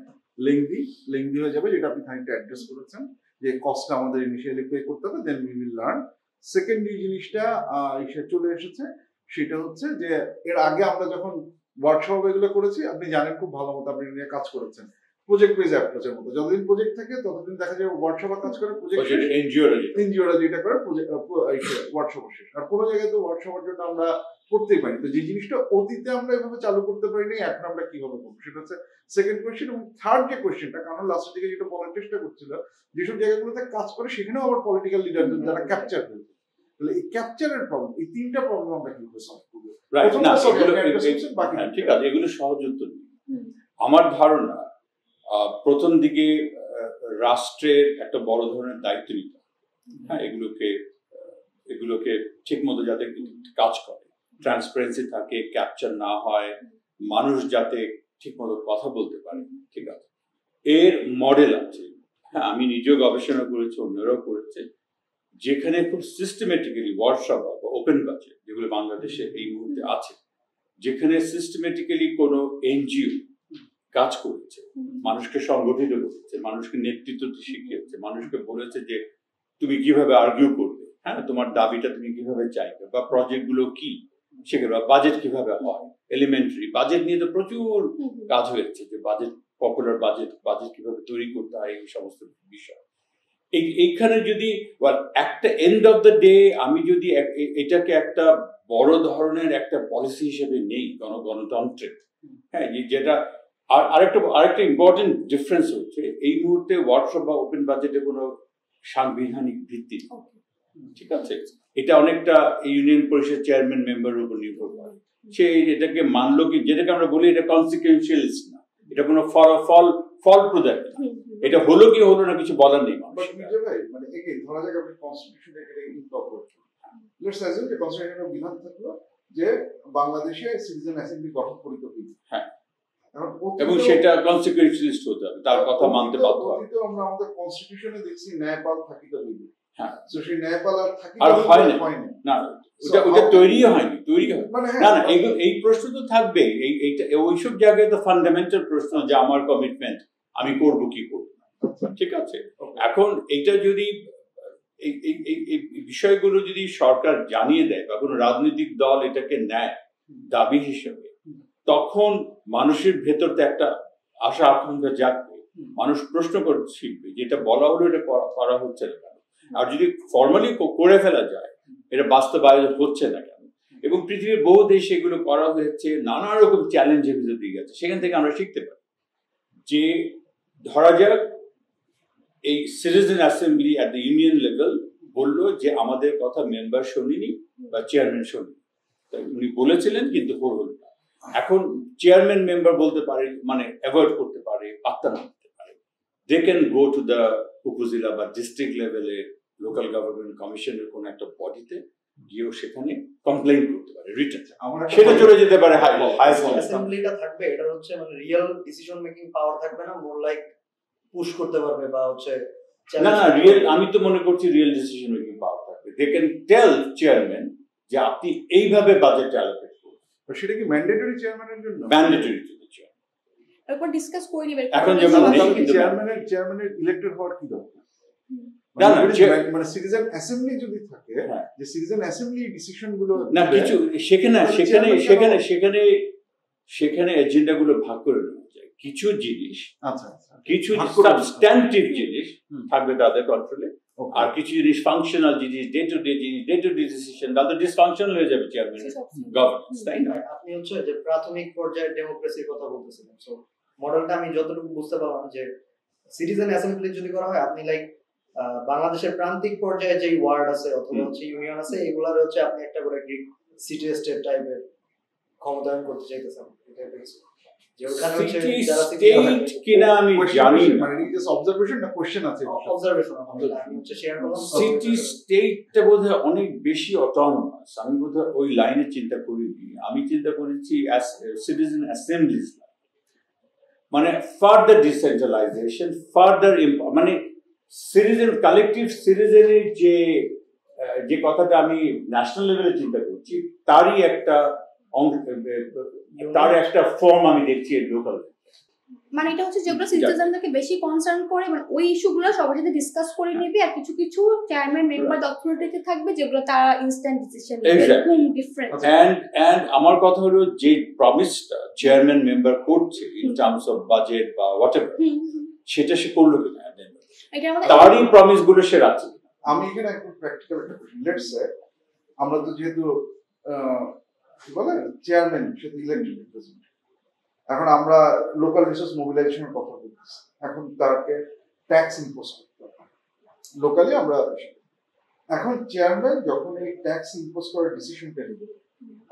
লেংদি হয়ে যাবে যেটা আপনি খানিকটা অ্যাড্রেস করেছেন যে কস্টটা আমাদের ইনিশিয়ালি পে করতে হবে then we will learn secondly জিনিসটা এসে চলে এসেছে সেটা হচ্ছে যে এর আগে আমরা যখন ওয়ার্কশপ এগুলো করেছি আপনি জানেন খুব ভালো মতো আপনি নিয়ে কাজ করেছেন প্রজেক্ট বেজ অ্যাপ্রোচের মতো যতদিন প্রজেক্ট থাকে ততদিন দেখা যায় ওয়ার্কশপ কাজ করে প্রজেক্ট এনজিওরা যেটা করে ওয়ার্কশপ শেষ আর কোনো জায়গায় তো ওয়ার্কশপের জন্য আমরা করতেই পারি তো যে জিনিসটা অতীতে আমরা এভাবে চালু করতে পারিনি এখন আমরা কিভাবে করবো সেটা হচ্ছে সেকেন্ড কোয়েশ্চেন এবং থার্ড যে কোয়েশ্চেনটা কারণ লাস্টের দিকে যেটা বলার চেষ্টা করছিল যেসব জায়গাগুলোতে কাজ করে সেখানেও আবার পলিটিক্যাল লিডারদের যারা ক্যাপচার হয়েছে তাহলে এই ক্যাপচারের প্রবলেম এই তিনটা প্রবলেম আমরা কিভাবে সলভ করবো ঠিক আছে এগুলো সহজ উত্তর আমার ধারণা প্রথম দিকে রাষ্ট্রের একটা বড় ধরনের দায়িত্ব নিতে হ্যাঁ এগুলোকে ঠিক মতো যাতে কাজ করে ট্রান্সপারেন্সি থাকে ক্যাপচার না হয় মানুষ যাতে ঠিক মতো কথা বলতে পারে ঠিক আছে এর মডেল আছে হ্যাঁ আমি নিজেও গবেষণা করেছি অন্যরাও করেছে যেখানে খুব সিস্টেমেটিক্যালি ওয়ার্কশপ বা ওপেন বাজেট যেগুলো বাংলাদেশে এই মুহূর্তে আছে যেখানে সিস্টেমেটিক্যালি কোনো এনজিও কাজ করেছে মানুষকে সংগঠিত করেছে মানুষকে নেতৃত্ব শিখিয়েছে মানুষকে বলেছে যে তুমি কিভাবে আর্গিউ করবে হ্যাঁ, তোমার দাবিটা তুমি কিভাবে চাইবে, বা প্রজেক্ট গুলো কি সেগুলো, বাজেট কিভাবে হয়, এলিমেন্টারি বাজেট নিয়ে তো প্রচুর কাজ হয়েছে, যে বাজেট, পপুলার বাজেট কিভাবে তৈরি করতে হয়, এই সমস্ত বিষয়। এইখানে যদি একটা এন্ড অফ দ্য ডে আমি যদি এটাকে একটা বড় ধরনের একটা পলিসি হিসেবে নেই গণতন্ত্রের, হ্যাঁ, যেটা আরেকটা ইম্পর্টেন্ট ডিফারেন্স হচ্ছে এই মুহূর্তে ওয়ার্কশপ বা ওপেন বাজেটে কোনো সাংবিধানিক ভিত্তি, ঠিক আছে, এটা অনেকটা ইউনিয়ন পরিষদ চেয়ারম্যান মেম্বারের উপর নির্ভর করে। সে এটাকে মানলো কি, যেটাকে আমরা বলি এটা কনসিকুয়েন্সিয়ালিস্ট না, এটা কোনো ফল প্রদায় না, এটা হলো কি হলো না কিছু বলার নেই। মানে ধরা যাক আপনি কনস্টিটিউশনে ইনকর্পোরেট করলেন, লেটস অ্যাজিউম যে কনস্টিটিউশনের বিধান থাকলো যে বাংলাদেশে সিটিজেন অ্যাসেম্বলি গঠন করিত হইবে, হ্যাঁ, এবং সেটা কনসিকুয়েন্সিয়ালিস্ট হতে হবে, তার কথা মানতে বাধ্য হবে। আমরা আমাদের কনস্টিটিউশনে দেখছি ন্যায়পাল থাকিতে হইবে, হ্যাঁ, তো সেই ন্যায়পাল আর হয়নি না, ওটা তৈরি হয়নি, না না, এই প্রশ্ন তো থাকবে, এইটা ওইসব জায়গায় তো ফান্ডামেন্টাল প্রশ্ন যে আমার কমিটমেন্ট আমি করব কি করব, ঠিক আছে। এখন এইটা যদি এই বিষয়গুলো যদি সরকার জানিয়ে দেয় বা কোনো রাজনৈতিক দল এটাকে নেয় দাবি হিসেবে, তখন মানুষের ভেতরতে একটা আশা আকাঙ্ক্ষা জাগবে, মানুষ প্রশ্ন করতে শিখবে যে এটা বলা হলো, এটা করা হচ্ছে না কেন, আর যদি ফর্মালি করে ফেলা যায় এটা বাস্তবায়ন হচ্ছে না কেন। এবং পৃথিবীর বহু দেশে এগুলো করা হয়েছে, নানা রকম চ্যালেঞ্জের ভিতর দিয়ে গেছে, সেখান থেকে আমরা শিখতে পারি যে ধরা যাক এই citizen assembly at the union level বললো যে আমাদের কথা মেম্বার শোনেনি বা চেয়ারম্যান শোনেনি, উনি বলেছিলেন কিন্তু হলো না। এখন চেয়ারম্যান মেম্বার বলতে পারে, মানে অ্যাভয়েড করতে পারে, পাত্তা না দিতে পারে, they can go to the upazila বা ডিস্ট্রিক্ট লেভেলে লোকাল গভর্নমেন্ট কমিশনের কোন একটা বডিতে গিয়েও সেখানে কমপ্লেইন করতে পারে, রিটেন সেটা চলে যেতে পারে হাই অ্যাসেম্বলিটা থাকবে, এটা হচ্ছে মানে রিয়েল ডিসিশন মেকিং পাওয়ার থাকবে না, মোর লাইক পুশ করতে পারবে বা হচ্ছে না না রিয়েল, আমি তো মনে করছি রিয়েল ডিসিশন মেকিং পাওয়ার থাকবে। দে ক্যান টেল চেয়ারম্যান যে আপনি এইভাবে বাজেট অ্যালোকেট করুন, সেটা কি ম্যান্ডেটরি চেয়ারম্যানের জন্য? ম্যান্ডেটরি টু দ্য চেয়ারম্যান, এরপর ডিসকাস করে নিবে। এখন যেমন চেয়ারম্যানের ইলেক্টেড হওয়ার কি দরকার? না না, মানে সিটিজেন অ্যাসেম্বলি যদি থাকে, যে সিটিজেন অ্যাসেম্বলি ডিসিশন গুলো না কিছু সেখানে এজেন্ডা গুলো ভাগ করে নেওয়া যায়, কিছু জিনিস, আচ্ছা কিছু সাবস্ট্যান্টিভ জিনিস থাকবে তাদের কন্ট্রোলে, আর কিছু জিনিস ফাংশনাল জিনিস, ডে টু ডে ডিসিশন তাদের ডিসফাংশনাল হয়ে যাবে চেয়ারম্যানের গভর্নেন্স, তাই না? আপনি হচ্ছে যে প্রাথমিক পর্যায়ে ডেমোক্রেসির কথা বলতেছিলেন, সো মডেলটা আমি যতটুকু বুঝতে পারলাম যে সিটিজেন অ্যাসেম্বলি যদি করা হয়, আপনি লাইক বাংলাদেশের প্রান্তিক পর্যায়ে যে ওয়ার্ড আছে অথবা হচ্ছে ইউনিয়ন আছে, এগুলার হচ্ছে আপনি একটা করে সিটি স্টেট টাইপের ক্ষমতায়ন করতে চাইতেছেন, যে ওখানে হচ্ছে যারা স্টেট কিনা আমি জানি না, মানে জাস্ট অবজারভেশন না কোশ্চেন আছে, অবজারভেশন আমি হচ্ছে শেয়ার করলাম। সিটি স্টেটটা বোধহয় অনেক বেশি অটোনমাস, আমি বোধহয় ওই লাইনে চিন্তা করিনি, আমি চিন্তা করেছি সিটিজেন অ্যাসেম্বলিজ, মানে ফার্দার ডিসেন্ট্রালাইজেশন, ফার্দার মানে সিটিজেন কালেকটিভ সিটিজেনের যে কথাটা আমি ন্যাশনাল লেভেলে চিন্তা করছি, তারই একটা ফর্ম আমি দেখছি লোকাল। মানে এটা হচ্ছে যেগুলো সিটিজেনদেরকে বেশি কনসার্ন করে, মানে ওই ইস্যুগুলো সবার সাথে ডিসকাস করে নেবে, আর কিছু কিছু চেয়ারম্যান মেম্বার অথরিটিতে থাকবে যেগুলো তারা ইনস্ট্যান্ট ডিসিশন নেবে, এরকম ডিফারেন্ট। এন্ড আমার কথা হলো যে প্রমিসটা চেয়ারম্যান মেম্বার করছে ইন টার্মস অফ বাজেট বা হোয়াটএভার, সেটা সে করলো কিনা, তারই প্রমিস গুলো সে রাখছে। আমি এখানে একদম প্র্যাকটিক্যাল একটা কোশ্চেন, লেটস সে আমরা তো যেহেতু কি বলে চেয়ারম্যান সেটা ইলেক্টেড রিপ্রেজেন্টেটিভ, এখন আমরা লোকাল রিসোর্স মোবিলাইজেশনের কথা বলতেছি, এখন তাকে ট্যাক্স ইম্পোজ করতে হবে লোকালি, আমরা এখন চেয়ারম্যান যখন এই ট্যাক্স ইম্পোজ করার ডিসিশনটা নেবে,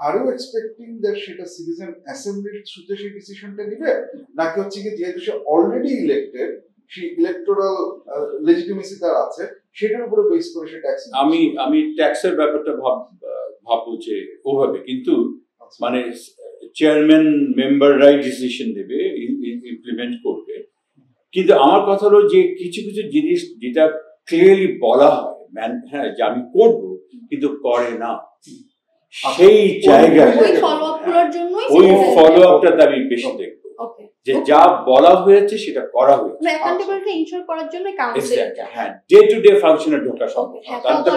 আর ইউ এক্সপেক্টিং দ্যাট সেটা সিটিজেন অ্যাসেম্বলির থ্রুতে সেই ডিসিশনটা নেবে, নাকি হচ্ছে কি যেহেতু সে অলরেডি ইলেক্টেড, সেই ইলেকটোরাল লেজিটিমেসি তার আছে, সেটার উপরে বেস করে সে ট্যাক্স? আমি ট্যাক্সের ব্যাপারটা ভাববো যে ওভাবে, কিন্তু মানে চেয়ারম্যান মেম্বাররাই ডিসিশন দেবে, ইমপ্লিমেন্ট করবে, কিন্তু আমার কথা হলো যে কিছু কিছু জিনিস যেটা ক্লিয়ারলি বলা হয় হ্যাঁ যে আমি করব কিন্তু করে না, সেই জায়গায় ওই ফলো আপটা আমি বেশি দেখবো। ওকে যে যা বলা হয়েছে সেটা করা হয়েছে। মানে অ্যাকাউন্টেবিলিটি ইনশিওর করার জন্য কাউন্সিলটা হ্যাঁ, ডে টু ডে ফাংশনে ঢোকা সম্ভব। ওকে হ্যাঁ, তাহলে তো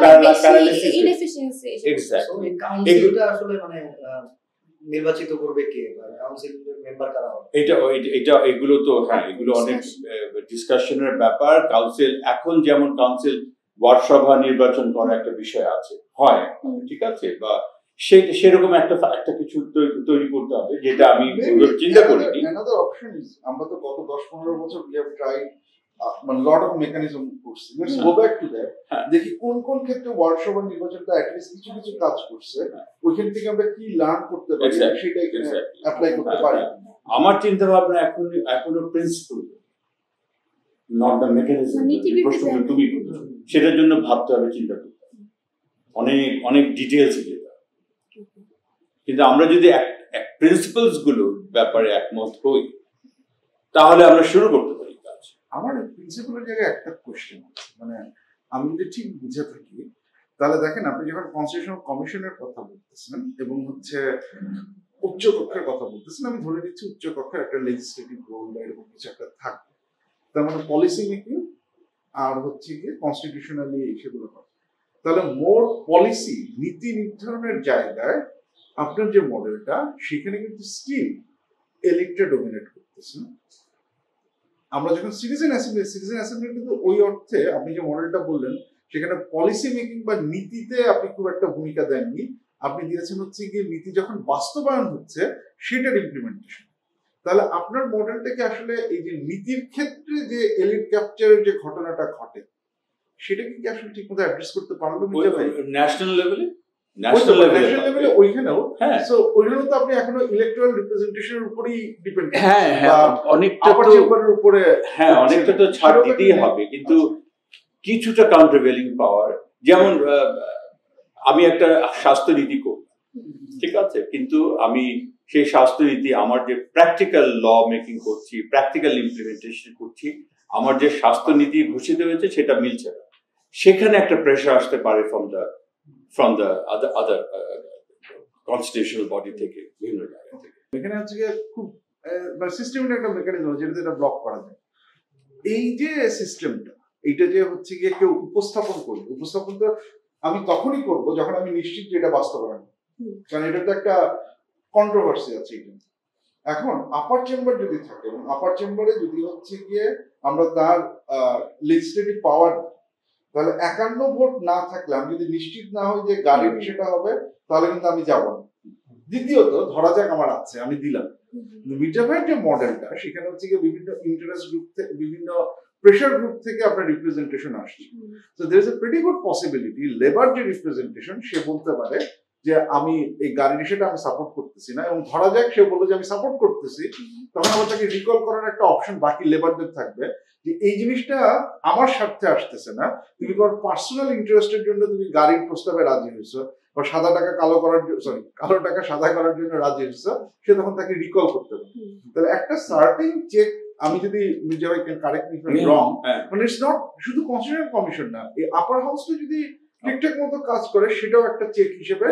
বেশি ইনএফিশিয়েন্সি এক্স্যাক্টলি এই কাউন্সিলটা আসলে মানে নির্বাচিত করবে কে, বা কাউন্সিলের মেম্বার কারা হবে? এটা এগুলো তো হ্যাঁ, এগুলো অনেক ডিসকাশনের ব্যাপার। কাউন্সিল এখন যেমন কাউন্সিল ওয়ার্ড সভা নির্বাচন করার একটা বিষয় আছে, হয়, ঠিক আছে, বা সেরকম একটা কিছু তৈরি করতে হবে, যেটা আমি চিন্তা করিনি। Another option is আমরা তো গত 10-15 বছর we have tried মানে lot of mechanism করছি। Let's go back to that. দেখি কোন কোন ক্ষেত্রে ওয়ার্ড সভা নির্বাচনটা অ্যাটলিস্ট কিছু কিছু কাজ করছে, ওইখান থেকে আমরা কি লার্ন করতে পারি সেটা এখানে অ্যাপ্লাই করতে পারি। আমার চিন্তা ভাবনা এখনো প্রিন্সিপাল, নট দ্য মেকানিজম। তুমি সেটার জন্য ভাবতে হবে, চিন্তা করতে হবে, অনেক ডিটেলস যেতে হবে। কিন্তু আমরা যদি প্রিন্সিপালস গুলো ব্যাপারে একমত হই, তাহলে আমরা শুরু করতে পারি কাজ। আমার প্রিন্সিপালের জায়গায় একটা কোশ্চেন আছে, মানে আমি যদি ঠিক বুঝে থাকি, তাহলে দেখেন আপনি যখন কনস্টিটিউশনাল কমিশনের কথা বলতেছেন এবং হচ্ছে উচ্চ কক্ষের কথা বলতেছেন, আমি ধরে নিচ্ছি উচ্চ কক্ষের একটা লেজিসলেটিভ রোল বা এরকম কিছু একটা থাকবে। তার মানে পলিসি মেকিং আর হচ্ছে গিয়ে কনস্টিটিউশনালি সেগুলো করে। তাহলে মোর পলিসি নীতি নির্ধারণের জায়গায় আপনার যে মডেলটা, সেখানে কিন্তু স্টিল এলিটটা ডমিনেট করতেছে। আমরা যখন সিটিজেন অ্যাসেম্বলি কিন্তু ওই অর্থে আপনি যে মডেলটা বললেন, সেখানে পলিসি মেকিং বা নীতিতে আপনি খুব একটা ভূমিকা দেননি। আপনি দিয়েছেন হচ্ছে গিয়ে নীতি যখন বাস্তবায়ন হচ্ছে সেটার ইমপ্লিমেন্টেশন। তাহলে আপনার মডেলটাকে আসলে এই যে নীতির ক্ষেত্রে যে এলিট ক্যাপচারের যে ঘটনাটা ঘটে, সেটাকে কি আসলে ঠিক মতো অ্যাড্রেস করতে পারলো ন্যাশনাল লেভেলে? ন্যাশনাল লেভেলে ওইখানেও সো ওইখানেও তো আপনি এখনো ইলেকট্রাল রিপ্রেজেন্টেশনের উপরেই ডিপেন্ড। হ্যাঁ হ্যাঁ, অনেকটা তো চেম্বারের উপরে, হ্যাঁ অনেকটা তো ছাড় দিতেই হবে, কিন্তু কিছুটা কাউন্টারভেলিং পাওয়ার। যেমন আমি একটা স্বাস্থ্যনীতি করব, ঠিক আছে, কিন্তু আমি সেই স্বাস্থ্যনীতি আমার যে প্র্যাকটিক্যাল ল মেকিং করছি, প্র্যাকটিক্যাল ইমপ্লিমেন্টেশন করছি, আমার যে স্বাস্থ্যনীতি ঘোষিত হয়েছে সেটা মিলছে না। সেখানে একটা প্রেশার আসতে পারে from the other constitutional body থেকে, বিভিন্ন জায়গা থেকে। এখানে হচ্ছে গিয়ে খুব সিস্টেমের একটা মেকানিজম যেটা এটা ব্লক করা যায়। এই যে সিস্টেমটা, এইটা যে হচ্ছে গিয়ে কেউ উপস্থাপন করবে, উপস্থাপন তো আমি তখনই করব যখন আমি নিশ্চিত যে এটা বাস্তবায়ন, কারণ এটা তো একটা কন্ট্রোভার্সি আছে। এটা এখন আপার চেম্বার যদি থাকে এবং আপার চেম্বারে যদি হচ্ছে গিয়ে আমরা তার লেজিসলেটিভ পাওয়ার, তাহলে 51 ভোট না থাকলে আমি যদি নিশ্চিত না হই যে গাড়ির সেটা হবে, তাহলে কিন্তু আমি যাব না। দ্বিতীয়ত ধরা যাক আমার আছে, আমি দিলাম, মির্জা ভাইয়ের যে মডেলটা, সেখানে হচ্ছে গিয়ে বিভিন্ন ইন্টারেস্ট গ্রুপ থেকে, বিভিন্ন প্রেশার গ্রুপ থেকে আপনার রিপ্রেজেন্টেশন আসছে। So there is a pretty good possibility labour যে রিপ্রেজেন্টেশন, সে বলতে পারে যে আমি এই গাড়ির সেটা আমি সাপোর্ট করতেছি না, এবং ধরা যাক সে বললো যে আমি সাপোর্ট করতেছি, তখন আমার তাকে রিকল করার একটা অপশন বাকি লেবারদের থাকবে যে এই জিনিসটা আমার স্বার্থে আসতেছে না, তুমি তোমার পার্সোনাল ইন্টারেস্টের জন্য তুমি গাড়ির প্রস্তাবে রাজি হয়েছো, বা সাদা টাকা কালো করার জন্য, কালো টাকা সাদা করার জন্য রাজি হয়েছো, সে তখন তাকে রিকল করতে পারে। তাহলে একটা সার্টেন চেক, আমি যদি মির্জা ভাই কারেক্ট মি রং, মানে ইটস নট শুধু কনস্টিটিউশনাল কমিশন না, এই আপার হাউসটা যদি ঠিকঠাক মতো কাজ করে, সেটাও একটা চেক হিসেবে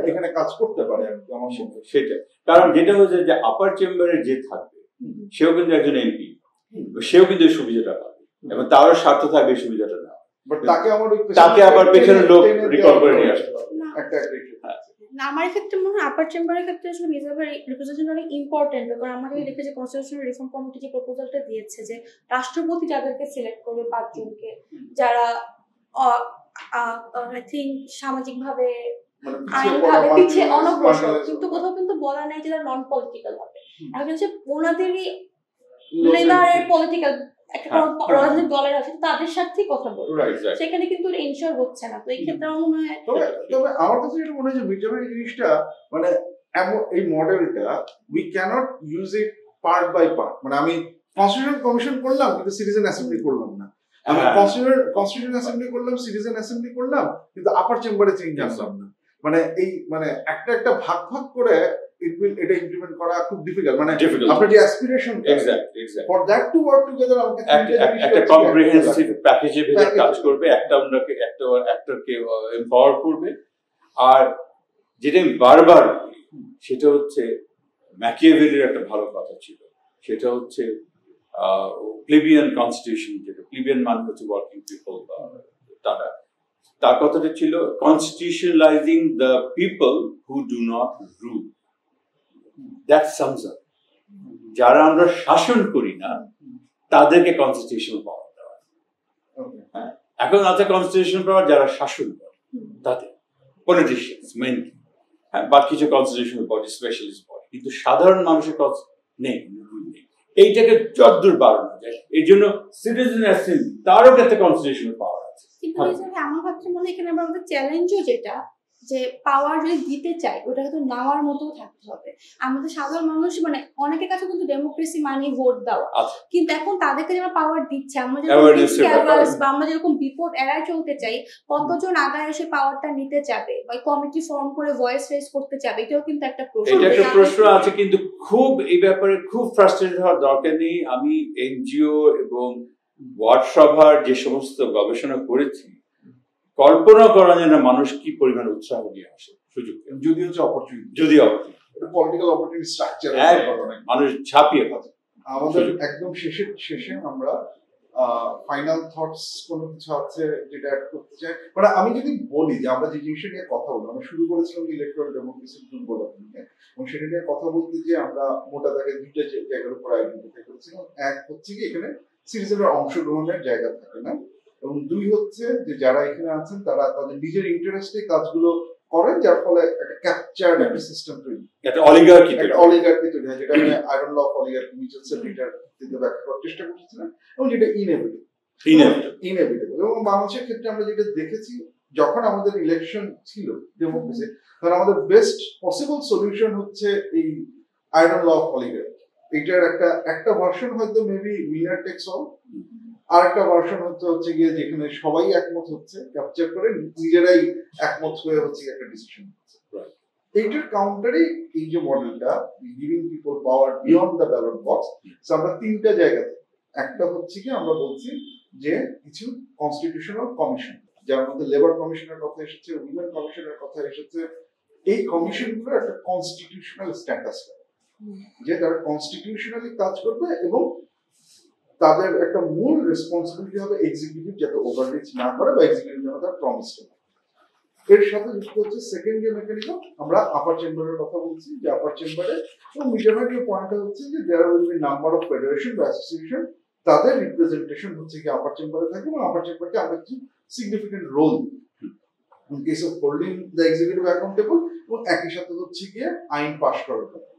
এখানে কাজ করতে পারে। আমার সেটাই, কারণ যেটা হচ্ছে যে আপার চেম্বারে যে থাকবে সেও কিন্তু একজন এমপি, সেও কিন্তু এই সুবিধাটা পাবে, এবং তারও স্বার্থ থাকবে এই সুবিধাটা না, তাকে আবার পেছনে লোক রিকল করে নিয়ে আসবে। না, আমার ক্ষেত্রে মনে হয় আপার চেম্বারের ক্ষেত্রে আসলে মির্জাভাইয়ের রিপ্রেজেন্টেশন অনেক ইম্পর্টেন্ট, কারণ আমাকে দেখে যে কনস্টিটিউশনাল রিফর্ম কমিটি যে প্রপোজালটা দিয়েছে, যে রাষ্ট্রপতি যাদেরকে সিলেক্ট করবে 5 জনকে, যারা আই থিঙ্ক সামাজিকভাবে আইনভাবে পিছিয়ে অনগ্রসর, কিন্তু কোথাও কিন্তু বলা নাই যে তারা নন পলিটিক্যাল হবে। এখন হচ্ছে ওনাদেরই লেবারের পলিটিক্যাল একটা রাজনৈতিক দলের আছে, তাদের সাথেই কথা বলবে, সেখানে কিন্তু ইনশিওর হচ্ছে না। তো এই ক্ষেত্রে আমার মনে হয়, তবে আমার কাছে যেটা মনে হয় যে মির্জা ভাই জিনিসটা, মানে এই মডেলটা we cannot use it part by part. মানে আমি কনস্টিটিউশনাল কমিশন করলাম কিন্তু সিটিজেন অ্যাসেম্বলি করলাম না, আমি কনস্টিটিউশনাল অ্যাসেম্বলি করলাম, সিটিজেন অ্যাসেম্বলি করলাম, কিন্তু আপার চেম্বারে চেঞ্জ আনলাম না। মানে এই মানে একটা ভাগ ভাগ করে এটা ইমপ্লিমেন্ট করা খুব ডিফিকাল্ট। মানে আপনার যে aspiration, exactly for that to work together, আমাকে একটা কম্প্রিহেনসিভ প্যাকেজের ভিতরে কাজ করবে, একটা অন্যকে একটাকে এম্পাওয়ার করবে। আর যেটা আমি বারবার, সেটা হচ্ছে ম্যাকিয়াভেলির একটা ভালো কথা ছিল, সেটা হচ্ছে প্লেবিয়ান কনস্টিটিউশন, যেটা প্লেবিয়ান মানে হচ্ছে ওয়ার্কিং পিপল, তারা তার কথাটা ছিল constitutionalising the people who do not rule. That sums up. যারা আমরা শাসন করি না তাদেরকে কনস্টিটিউশনাল পাওয়ার দেওয়া। হ্যাঁ, এখন আছে কনস্টিটিউশনাল পাওয়ার যারা শাসন করে তাদের, পলিটিশিয়ানস মেইনলি, হ্যাঁ, বা কিছু কনস্টিটিউশনাল বডি, স্পেশালিস্ট বডি, কিন্তু সাধারণ মানুষের কাজ নেই, এইটাকে যতদূর বাড়ানো যায়। এই জন্য সিটিজেন অ্যাসেম্বলি তারও একটা কনস্টিটিউশনাল পাওয়ার আছে। কিন্তু আমার ভাবছি মনে হয় এখানে আমাদের চ্যালেঞ্জও যেটা, যে পাওয়ার যদি দিতে চাই ওটাকে তো নেওয়ার মতো থাকতে হবে। আমাদের সাধারণ মানুষ মানে অনেকের কাছে কিন্তু ডেমোক্রেসি মানে ভোট দেওয়া, কিন্তু এখন তাদেরকে যারা পাওয়ার দিচ্ছে, আমরা বা আমরা যেরকম বিপদ এড়ায় চলতে চাই, কতজন আগায় এসে পাওয়ারটা নিতে যাবে বা কমিটি ফর্ম করে ভয়েস রেজ করতে যাবে, এটাও কিন্তু একটা প্রশ্ন। এটা একটা প্রশ্ন আছে, কিন্তু খুব এই ব্যাপারে খুব ফ্রাস্ট্রেটেড হওয়ার দরকার নেই। আমি এনজিও এবং ওয়ার্ড সভার যে সমস্ত গবেষণা করেছি, কল্পনা করা যায় না মানুষ কি পরিমাণ উৎসাহ নিয়ে আসে সুযোগ, যদি হচ্ছে অপরচুনিটি, যদি অপরচুনিটি, পলিটিক্যাল অপরচুনিটি স্ট্রাকচার মানুষ ঝাঁপিয়ে পড়ে। আমাদের একদম শেষে আমরা ফাইনাল থটস কোনো কিছু আছে যেটা অ্যাড করতে চাই? মানে আমি যদি বলি যে আমরা যে জিনিসটা নিয়ে কথা বলবো, আমরা শুরু করেছিলাম ইলেকট্রাল ডেমোক্রেসির দুর্বলতা নিয়ে, এবং সেটা নিয়ে কথা বলতে যে আমরা মোটা দাগে দুইটা জায়গার উপর আইডেন্টিফাই করেছিলাম। এক হচ্ছে কি এখানে সিটিজেনের অংশগ্রহণের জায়গা থাকে না, এবং দুই হচ্ছে যে যারা এখানে আছেন তারা তাদের নিজের ইন্টারেস্টে কাজগুলো করেন, যার ফলে একটা ক্যাপচার্ড একটা সিস্টেম তৈরি, একটা অলিগার্কি তৈরি হয়, যেটা আমি iron law of oligarchy Michel সেলিটার দিতে ব্যাখ্যা করার চেষ্টা করছিলাম, এবং যেটা ইনএভিটেবল। এবং বাংলাদেশের ক্ষেত্রে আমরা যেটা দেখেছি, যখন আমাদের ইলেকশন ছিল ডেমোক্রেসি, তখন আমাদের বেস্ট পসিবল সলিউশন হচ্ছে এই আয়রন ল অফ অলিগার্কি। এটার একটা ভার্সন হয়তো মেবি উইনার টেক্স অল, আর একটা ভার্সন হচ্ছে গিয়ে যেখানে সবাই একমত হচ্ছে, ক্যাপচার করে নিজেরাই একমত হয়ে হচ্ছে একটা ডিসিশন হচ্ছে। এইটার কাউন্টারে এই যে মডেলটা giving people power beyond the ballot box, আমরা তিনটা জায়গাতে, একটা হচ্ছে কি আমরা বলছি যে কিছু কনস্টিটিউশনাল কমিশন, যার মধ্যে লেবার কমিশনের কথা এসেছে, উইমেন কমিশনের কথা এসেছে, এই কমিশনগুলো একটা কনস্টিটিউশনাল স্ট্যাটাস, যে তারা কনস্টিটিউশনালি কাজ করবে এবং তাদের একটা মূল রেসপন্সিবিলিটি হবে এক্সিকিউটিভ যাতে ওভাররিচ না করে বা এক্সিকিউটিভ যেন তার প্রমিস করে। এর সাথে যুক্ত হচ্ছে সেকেন্ড যে মেকানিজম, আমরা আপার চেম্বারের কথা বলছি, যে আপার চেম্বারে এবং মিডিয়ামের যে পয়েন্টটা হচ্ছে যে there will be number of federation বা অ্যাসোসিয়েশন, তাদের রিপ্রেজেন্টেশন হচ্ছে কি আপার চেম্বারে থাকে, এবং আপার চেম্বারকে আমরা কিছু সিগনিফিকেন্ট রোল দিই in case of holding the executive accountable, এবং একই সাথে হচ্ছে গিয়ে আইন পাস করার কথা।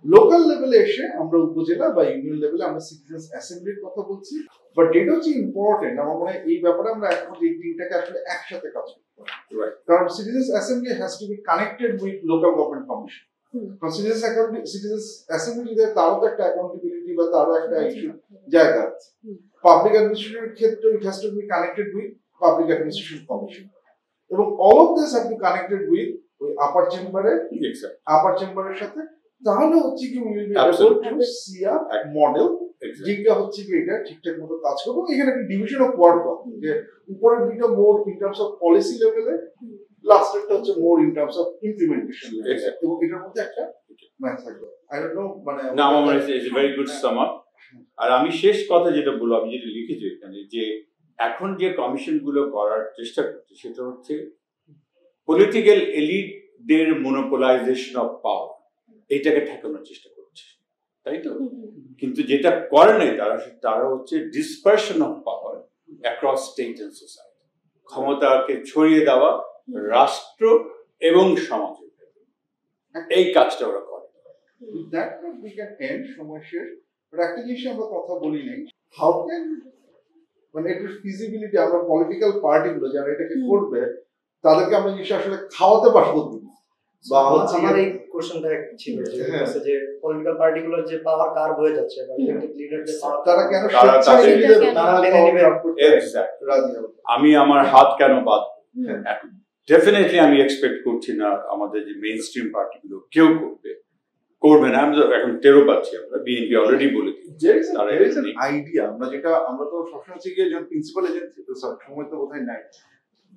লোকাল লেভেলে এসে আমরা উপজেলা বা ইউনিয়ন লেভেলে আমরা সিটিজেন্স অ্যাসেম্বলির কথা বলছি, বাট যেটা হচ্ছে ইম্পর্টেন্ট, আমার মনে হয় এই ব্যাপারে আমরা এখন এই তিনটাকে আসলে একসাথে কাজ করতে পারি, কারণ citizens assembly has to be connected with local government commission. কারণ সিটিজেন্স অ্যাসেম্বলি তারও তো একটা অ্যাকাউন্টেবিলিটি বা তারও একটা ইস্যু জায়গা আছে। পাবলিক অ্যাডমিনিস্ট্রেশনের ক্ষেত্রে it has to be connected with public administration commission, এবং all of this have to connected with ওই আপার চেম্বারের সাথে। তাহলে হচ্ছে কি will be able to see a model যেটা হচ্ছে কি এটা ঠিকঠাক মতো কাজ করবে। এখানে একটা ডিভিশন অফ ওয়ার্ক হবে, যে উপরের দিকটা more in terms of policy লেভেলে, লাস্টেরটা হচ্ছে more in terms of implementation লেভেলে, এবং এটার মধ্যে একটা ম্যাচ থাকবে। আই ডোন্ট নো, মানে না, আমার মনে হয় it's very good sum up. আর আমি শেষ কথা যেটা বলবো, আমি যেটা লিখেছি এখানে, যে এখন যে কমিশন গুলো করার চেষ্টা করছে সেটা হচ্ছে পলিটিক্যাল এলিটদের মনোপোলাইজেশন অফ পাওয়ার, এইটাকে ঠেকানোর চেষ্টা করছে, তাই তো? কিন্তু যেটা করে নাই তারা হচ্ছে dispersion of power across state and society, ক্ষমতাকে ছড়িয়ে দেওয়া রাষ্ট্র এবং সমাজে, এই কাজটা ওরা করে। দ্যাট উই ক্যান এন্ড সময় শেষ। বাট একটা জিনিস আমরা কথা বলি নাই, হাউ ক্যান, মানে এটার ফিজিবিলিটি, আমরা পলিটিক্যাল পার্টিগুলো যারা এটাকে করবে তাদেরকে আমরা জিনিস আসলে খাওয়াতে পারবো বা আমার এই কোশ্চেনটা ছিল যে পলিটিক্যাল পার্টিগুলোর যে পাওয়ার কার্ভ হয়ে যাচ্ছে বা ইলেক্টেড লিডারদের পাওয়ার, তারা কেন তারা মেনে নেবে? আমি আমার হাত কেন বাঁধবো? ডেফিনেটলি আমি এক্সপেক্ট করছি না আমাদের যে মেইন স্ট্রিম পার্টিগুলো কেউ করবে না। আমি তো এখন টেরও পাচ্ছি, আমরা বিএনপি অলরেডি বলে দিয়েছি আইডিয়া। আমরা তো সবসময় হচ্ছে গিয়ে যখন প্রিন্সিপাল এজেন্ট সময় তো বোধহয় নাই,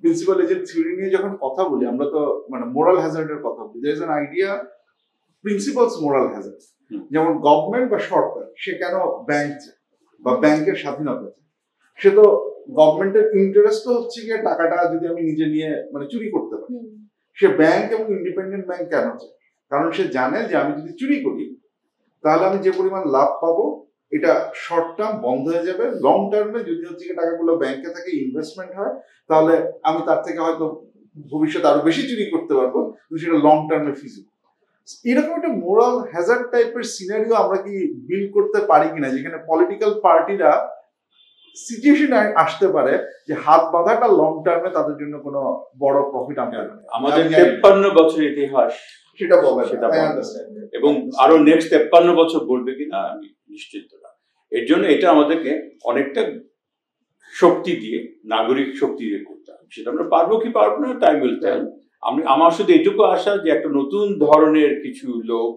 প্রিন্সিপাল এজেন্ট থিওরি নিয়ে যখন কথা বলি আমরা তো মানে মোরাল হ্যাজার্ডের কথা বলি। There is an idea, principles moral hazard. যেমন গভর্নমেন্ট বা সরকার সে কেন ব্যাংক বা ব্যাংকের স্বাধীনতা চায়? সে তো গভর্নমেন্টের ইন্টারেস্ট হচ্ছে গিয়ে টাকাটা যদি আমি নিজে নিয়ে মানে চুরি করতে পারি। সে ব্যাংক এবং ইন্ডিপেন্ডেন্ট ব্যাংক কেন চায়? কারণ সে জানে যে আমি যদি চুরি করি তাহলে আমি যে পরিমাণ লাভ পাবো এটা শর্ট টার্ম বন্ধ হয়ে যাবে, লং টার্মে যদি হচ্ছে টাকাগুলো ব্যাংকে থেকে ইনভেস্টমেন্ট হয় তাহলে আমি তার থেকে হয়তো ভবিষ্যতে আরো বেশি চুরি করতে পারবো, কিন্তু সেটা লং টার্মে ফিজিবল। এরকম একটা মোরাল হ্যাজার্ড টাইপের সিনারিও আমরা কি বিল্ড করতে পারি কিনা, যেখানে পলিটিক্যাল পার্টিরা সিচুয়েশন আসতে পারে যে হাত বাঁধাটা লং টার্মে তাদের জন্য কোনো বড় প্রফিট আনতে পারে। আমাদের 53 বছর ইতিহাস সেটা বলে সেটা এবং আরো নেক্সট 53 বছর বলবে কিনা আমি নিশ্চিত না। এর জন্য এটা আমাদেরকে অনেকটা শক্তি দিয়ে, নাগরিক শক্তি দিয়ে করতে হবে। সেটা আমরা পারবো কি পারবো না টাইম উইল টেল। আমার শুধু এটুকু আশা যে একটা নতুন ধরনের কিছু লোক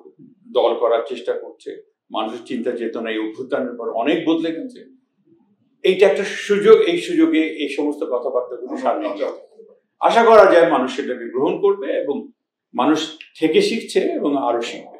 দল করার চেষ্টা করছে। মানুষের চিন্তা চেতনা এই অভ্যুত্থানের পর অনেক বদলে গেছে। এইটা একটা সুযোগ, এই সুযোগে এই সমস্ত কথাবার্তাগুলো সামনে আশা করা যায় মানুষ সেটাকে গ্রহণ করবে এবং মানুষ থেকে শিখছে এবং আরো শিখবে।